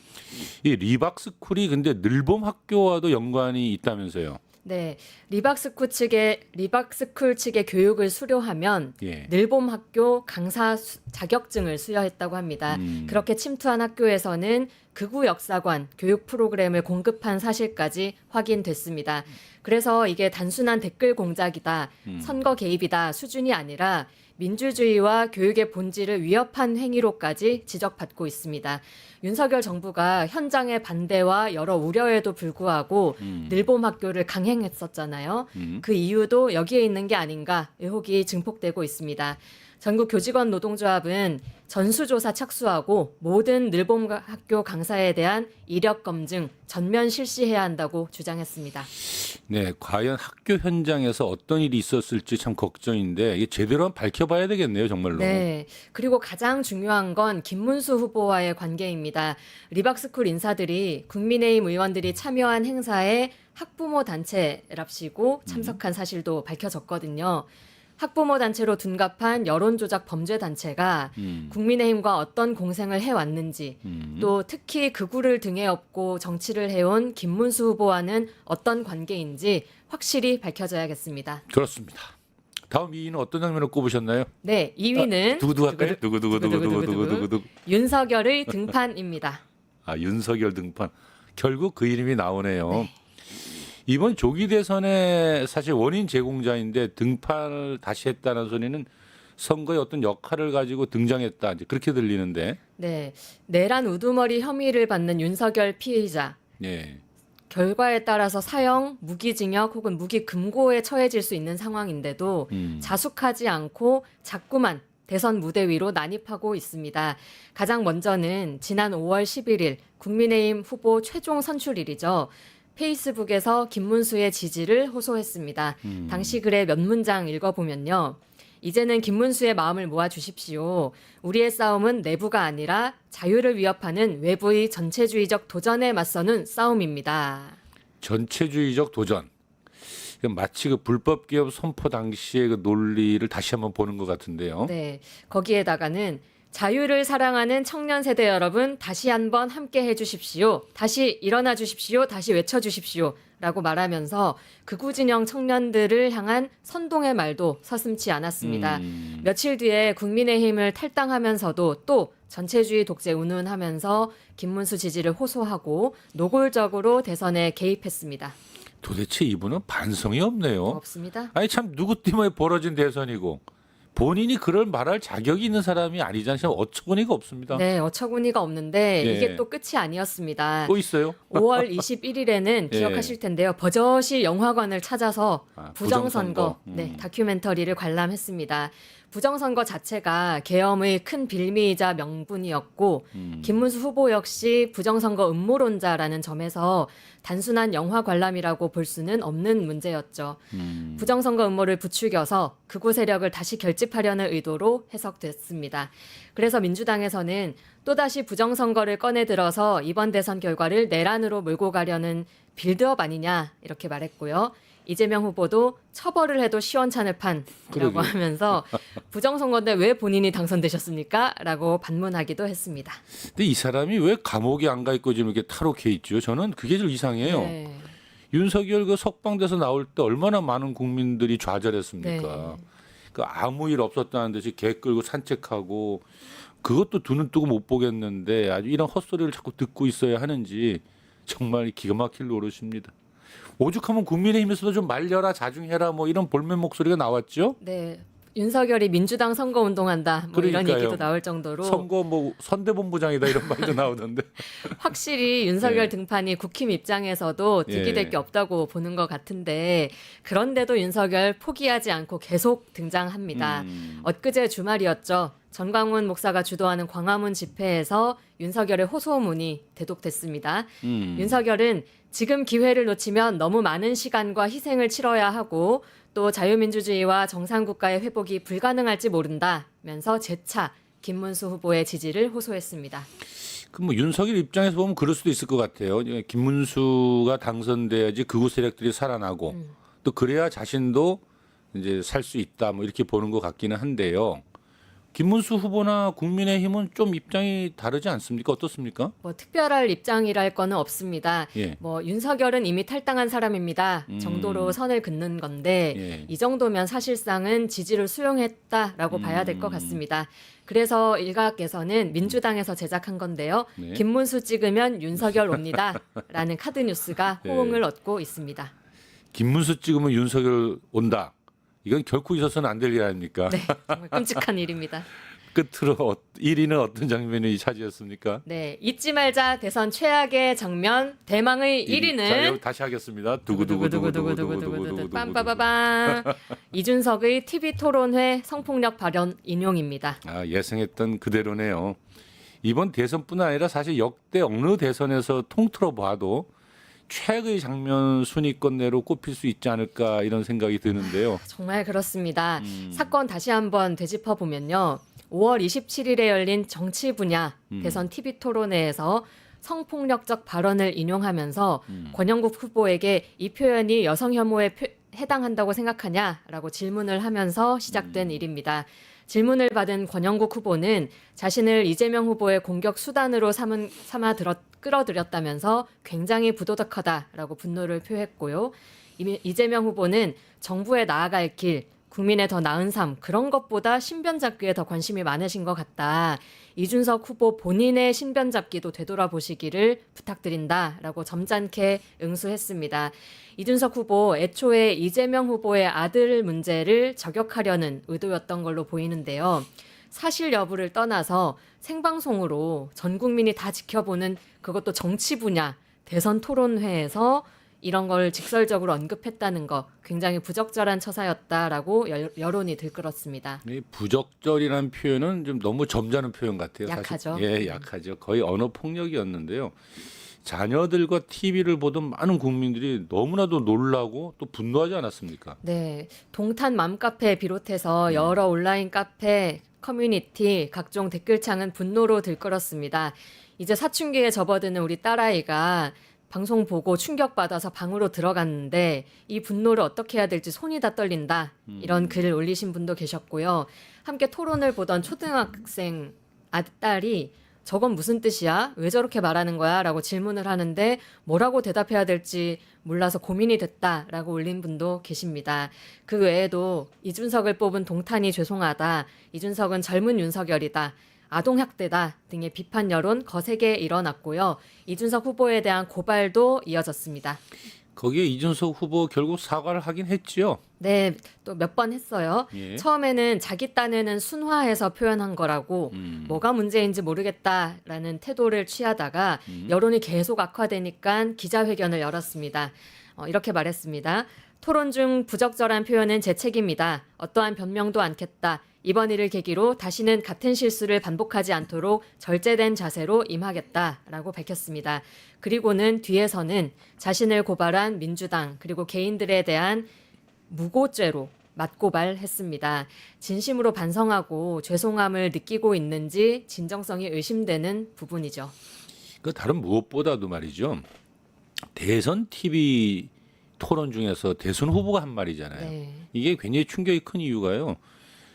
이 리박스쿨이 근데 늘봄 학교와도 연관이 있다면서요. 네, 리박스쿨 측의 교육을 수료하면 예. 늘봄 학교 강사 자격증을 수여했다고 합니다. 그렇게 침투한 학교에서는 극우 역사관 교육 프로그램을 공급한 사실까지 확인됐습니다. 그래서 이게 단순한 댓글 공작이다, 선거 개입이다 수준이 아니라 민주주의와 교육의 본질을 위협한 행위로까지 지적받고 있습니다. 윤석열 정부가 현장의 반대와 여러 우려에도 불구하고 늘봄 학교를 강행했었잖아요. 그 이유도 여기에 있는 게 아닌가 의혹이 증폭되고 있습니다. 전국 교직원 노동조합은 전수조사 착수하고 모든 늘봄 학교 강사에 대한 이력 검증 전면 실시해야 한다고 주장했습니다. 네, 과연 학교 현장에서 어떤 일이 있었을지 참 걱정인데 이게 제대로 한번 밝혀봐야 되겠네요, 정말로. 네. 그리고 가장 중요한 건 김문수 후보와의 관계입니다. 리박스쿨 인사들이 국민의힘 의원들이 참여한 행사에 학부모 단체랍시고 참석한 사실도 밝혀졌거든요. 학부모 단체로 둔갑한 여론조작 범죄 단체가 국민의힘과 어떤 공생을 해왔는지 또 특히 극우를 등에 업고 정치를 해온 김문수 후보와는 어떤 관계인지 확실히 밝혀져야겠습니다. 그렇습니다. 다음 2위는 어떤 장면을 꼽으셨나요? 네, 2위는 누구 할까요? 누구. 윤석열의 등판입니다. 아, 윤석열 등판. 결국 그 이름이 나오네요. 이번 조기 대선의 사실 원인 제공자인데 등판을 다시 했다는 소리는 선거에 어떤 역할을 가지고 등장했다. 이제 그렇게 들리는데. 네, 내란 우두머리 혐의를 받는 윤석열 피의자. 예. 결과에 따라서 사형, 무기징역 혹은 무기금고에 처해질 수 있는 상황인데도 자숙하지 않고 자꾸만 대선 무대 위로 난입하고 있습니다. 가장 먼저는 지난 5월 11일 국민의힘 후보 최종 선출일이죠. 페이스북에서 김문수의 지지를 호소했습니다. 당시 글의 몇 문장 읽어보면요. 이제는 김문수의 마음을 모아주십시오. 우리의 싸움은 내부가 아니라 자유를 위협하는 외부의 전체주의적 도전에 맞서는 싸움입니다. 전체주의적 도전. 마치 그 불법 기업 선포 당시의 그 논리를 다시 한번 보는 것 같은데요. 네, 거기에다가는 자유를 사랑하는 청년 세대 여러분 다시 한번 함께 해주십시오. 다시 일어나 주십시오. 다시 외쳐주십시오. 라고 말하면서 극우 진영 청년들을 향한 선동의 말도 서슴지 않았습니다. 며칠 뒤에 국민의힘을 탈당하면서도 또 전체주의 독재 운운하면서 김문수 지지를 호소하고 노골적으로 대선에 개입했습니다. 도대체 이분은 반성이 없네요. 없습니다. 아니 참 누구 때문에 벌어진 대선이고 본인이 그럴 말할 자격이 있는 사람이 아니잖아요. 참 어처구니가 없습니다. 네, 어처구니가 없는데 예. 이게 또 끝이 아니었습니다. 또 있어요? 5월 21일에는 예. 기억하실 텐데요. 버젓이 영화관을 찾아서 부정선거. 부정선거 네, 다큐멘터리를 관람했습니다. 부정선거 자체가 계엄의 큰 빌미이자 명분이었고 김문수 후보 역시 부정선거 음모론자라는 점에서 단순한 영화 관람이라고 볼 수는 없는 문제였죠. 부정선거 음모를 부추겨서 극우 세력을 다시 결집하려는 의도로 해석됐습니다. 그래서 민주당에서는 또다시 부정선거를 꺼내 들어서 이번 대선 결과를 내란으로 몰고 가려는 빌드업 아니냐 이렇게 말했고요. 이재명 후보도 처벌을 해도 시원찮을 판이라고 그러게요. 하면서 부정선거인데 왜 본인이 당선되셨습니까? 라고 반문하기도 했습니다. 근데 이 사람이 왜 감옥에 안 가 있고 지금 이렇게 탈옥해 있죠? 저는 그게 좀 이상해요. 네. 윤석열 그 석방돼서 나올 때 얼마나 많은 국민들이 좌절했습니까? 네. 그 아무 일 없었다는 듯이 개 끌고 산책하고 그것도 두 눈 뜨고 못 보겠는데 아주 이런 헛소리를 자꾸 듣고 있어야 하는지 정말 기가 막힐 노릇입니다. 오죽하면 국민의힘에서도 좀 말려라 자중해라 뭐 이런 볼멘 목소리가 나왔죠. 네. 윤석열이 민주당 선거 운동한다 뭐 이런 그러니까요. 얘기도 나올 정도로 선거 뭐 선대본부장이다 이런 말도 나오던데. 확실히 윤석열 예. 등판이 국힘 입장에서도 득이 될 게 없다고 보는 것 같은데 그런데도 윤석열 포기하지 않고 계속 등장합니다. 엊그제 주말이었죠. 전광훈 목사가 주도하는 광화문 집회에서 윤석열의 호소문이 대독됐습니다. 윤석열은 지금 기회를 놓치면 너무 많은 시간과 희생을 치러야 하고 또 자유민주주의와 정상국가의 회복이 불가능할지 모른다면서 재차 김문수 후보의 지지를 호소했습니다. 그 뭐 윤석열 입장에서 보면 그럴 수도 있을 것 같아요. 김문수가 당선돼야지 극우 세력들이 살아나고 또 그래야 자신도 이제 살 수 있다 뭐 이렇게 보는 것 같기는 한데요. 김문수 후보나 국민의힘은 좀 입장이 다르지 않습니까? 어떻습니까? 뭐 특별할 입장이랄 거는 없습니다. 예. 뭐 윤석열은 이미 탈당한 사람입니다. 정도로 선을 긋는 건데 예. 이 정도면 사실상은 지지를 수용했다라고 봐야 될 것 같습니다. 그래서 일각에서는 민주당에서 제작한 건데요. 네. 김문수 찍으면 윤석열 옵니다라는 카드 뉴스가 호응을 얻고 있습니다. 김문수 찍으면 윤석열 온다. 이건 결코 있어서는 안 될 일 아닙니까? 네, 정말 끔찍한 일입니다. 끝으로 1위는 어떤 장면이 차지했습니까? 네, 잊지 말자 대선 최악의 장면 대망의 1위는 자, 여기 다시 하겠습니다. 두구두구두구두구두구두구두구 빰빠바밤 이준석의 TV 토론회 성폭력 발언 인용입니다. 아, 예상했던 그대로네요. 이번 대선뿐 아니라 사실 역대 어느 대선에서 통틀어 봐도 최악의 장면 순위권 내로 꼽힐 수 있지 않을까 이런 생각이 드는데요. 정말 그렇습니다. 사건 다시 한번 되짚어 보면요. 5월 27일에 열린 정치 분야 대선 TV 토론회에서 성폭력적 발언을 인용하면서 권영국 후보에게 이 표현이 여성 혐오에 해당한다고 생각하냐라고 질문을 하면서 시작된 일입니다. 질문을 받은 권영국 후보는 자신을 이재명 후보의 공격 수단으로 삼아 끌어들였다면서 굉장히 부도덕하다라고 분노를 표했고요. 이재명 후보는 정부에 나아갈 길, 국민의 더 나은 삶 그런 것보다 신변 잡기에 더 관심이 많으신 것 같다. 이준석 후보 본인의 신변 잡기도 되돌아보시기를 부탁드린다라고 점잖게 응수했습니다. 이준석 후보 애초에 이재명 후보의 아들 문제를 저격하려는 의도였던 걸로 보이는데요. 사실 여부를 떠나서 생방송으로 전 국민이 다 지켜보는 그것도 정치 분야 대선 토론회에서 이런 걸 직설적으로 언급했다는 거 굉장히 부적절한 처사였다라고 여론이 들끓었습니다. 이 부적절이라는 표현은 좀 너무 점잖은 표현 같아요. 약하죠. 사실. 예, 약하죠. 거의 언어 폭력이었는데요. 자녀들과 TV를 보던 많은 국민들이 너무나도 놀라고 또 분노하지 않았습니까? 네, 동탄 맘카페 비롯해서 여러 온라인 카페, 커뮤니티, 각종 댓글창은 분노로 들끓었습니다. 이제 사춘기에 접어드는 우리 딸아이가 방송 보고 충격받아서 방으로 들어갔는데 이 분노를 어떻게 해야 될지 손이 다 떨린다. 이런 글을 올리신 분도 계셨고요. 함께 토론을 보던 초등학생 딸이 저건 무슨 뜻이야? 왜 저렇게 말하는 거야? 라고 질문을 하는데 뭐라고 대답해야 될지 몰라서 고민이 됐다라고 올린 분도 계십니다. 그 외에도 이준석을 뽑은 동탄이 죄송하다. 이준석은 젊은 윤석열이다. 아동학대다 등의 비판 여론 거세게 일어났고요. 이준석 후보에 대한 고발도 이어졌습니다. 거기에 이준석 후보 결국 사과를 하긴 했지요. 네, 또 몇 번 했어요. 예. 처음에는 자기 딴에는 순화해서 표현한 거라고 뭐가 문제인지 모르겠다라는 태도를 취하다가 여론이 계속 악화되니까 기자회견을 열었습니다. 이렇게 말했습니다. 토론 중 부적절한 표현은 제 책임이다. 어떠한 변명도 않겠다. 이번 일을 계기로 다시는 같은 실수를 반복하지 않도록 절제된 자세로 임하겠다라고 밝혔습니다. 그리고는 뒤에서는 자신을 고발한 민주당 그리고 개인들에 대한 무고죄로 맞고발했습니다. 진심으로 반성하고 죄송함을 느끼고 있는지 진정성이 의심되는 부분이죠. 그 다른 무엇보다도 말이죠. 대선 TV 토론 중에서 대선 후보가 한 말이잖아요. 네. 이게 굉장히 충격이 큰 이유가요.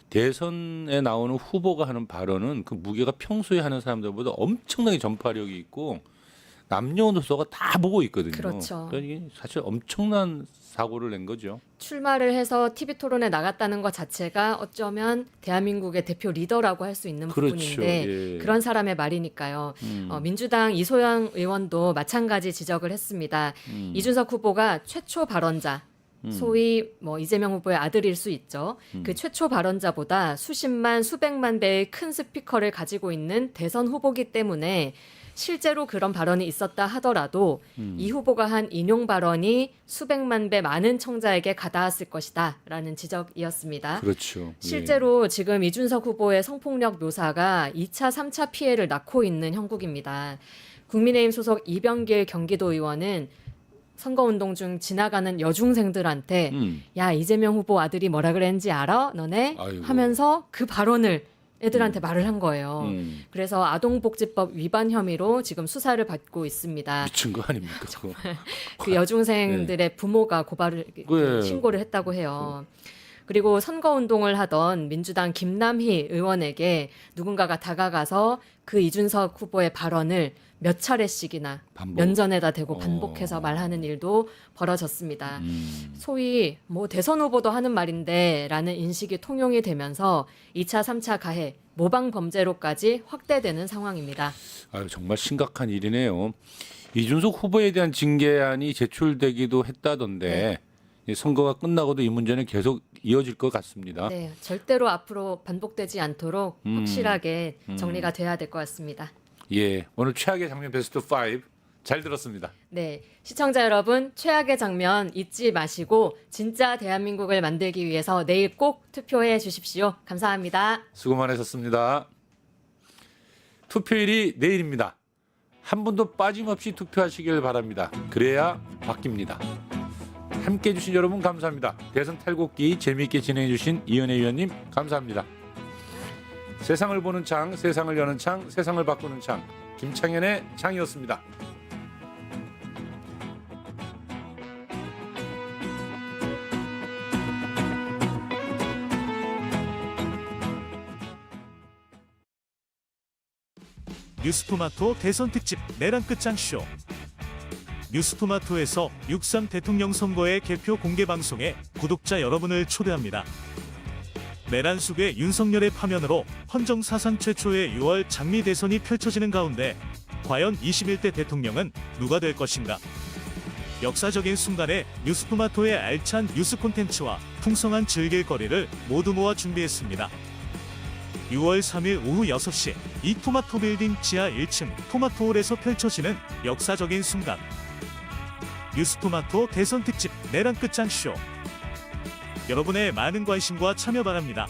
대선에 나오는 후보가 하는 발언은 그 무게가 평소에 하는 사람들보다 엄청나게 전파력이 있고 남녀노소가 다 보고 있거든요. 그렇죠. 그러니까 이게 사실 엄청난 사고를 낸 거죠. 출마를 해서 TV 토론에 나갔다는 것 자체가 어쩌면 대한민국의 대표 리더라고 할 수 있는 그렇죠. 부분인데 예. 그런 사람의 말이니까요. 민주당 이소영 의원도 마찬가지 지적을 했습니다. 이준석 후보가 최초 발언자 소위 뭐 이재명 후보의 아들일 수 있죠. 그 최초 발언자보다 수십만 수백만 배의 큰 스피커를 가지고 있는 대선 후보기 때문에 실제로 그런 발언이 있었다 하더라도 이 후보가 한 인용 발언이 수백만 배 많은 청자에게 가닿았을 것이다라는 지적이었습니다. 그렇죠. 실제로 지금 이준석 후보의 성폭력 묘사가 2차, 3차 피해를 낳고 있는 형국입니다. 국민의힘 소속 이병길 경기도의원은 선거운동 중 지나가는 여중생들한테 야 이재명 후보 아들이 뭐라 그랬는지 알아? 너네? 아이고. 하면서 그 발언을 애들한테 말을 한 거예요. 예. 그래서 아동복지법 위반 혐의로 지금 수사를 받고 있습니다. 미친 거 아닙니까? 그거. 그 여중생들의 부모가 그, 신고를 했다고 해요. 그리고 선거운동을 하던 민주당 김남희 의원에게 누군가가 다가가서 그 이준석 후보의 발언을 몇 차례씩이나 반복. 면전에다 대고 반복해서 말하는 일도 벌어졌습니다. 소위 뭐 대선 후보도 하는 말인데 라는 인식이 통용이 되면서 2차, 3차 가해, 모방 범죄로까지 확대되는 상황입니다. 아유, 정말 심각한 일이네요. 이준석 후보에 대한 징계안이 제출되기도 했다던데 이 선거가 끝나고도 이 문제는 계속 이어질 것 같습니다. 네, 절대로 앞으로 반복되지 않도록 확실하게 정리가 돼야 될 것 같습니다. 예, 오늘 최악의 장면 베스트 5 잘 들었습니다. 네, 시청자 여러분 최악의 장면 잊지 마시고 진짜 대한민국을 만들기 위해서 내일 꼭 투표해 주십시오. 감사합니다. 수고 많으셨습니다. 투표일이 내일입니다. 한 분도 빠짐없이 투표하시길 바랍니다. 그래야 바뀝니다. 함께해 주신 여러분 감사합니다. 대선 탈곡기 재미있게 진행해 주신 이현애 위원님 감사합니다. 세상을 보는 창, 세상을 여는 창, 세상을 바꾸는 창, 김창현의 창이었습니다. 뉴스토마토 대선 특집 내란 끝장쇼. 뉴스토마토에서 6.3 대통령 선거의 개표 공개 방송에 구독자 여러분을 초대합니다. 내란 속의 윤석열의 파면으로 헌정 사상 최초의 6월 장미 대선이 펼쳐지는 가운데 과연 21대 대통령은 누가 될 것인가? 역사적인 순간에 뉴스토마토의 알찬 뉴스 콘텐츠와 풍성한 즐길거리를 모두 모아 준비했습니다. 6월 3일 오후 6시 이 토마토 빌딩 지하 1층 토마토홀에서 펼쳐지는 역사적인 순간. 뉴스토마토 대선 특집 내란 끝장쇼. 여러분의 많은 관심과 참여 바랍니다.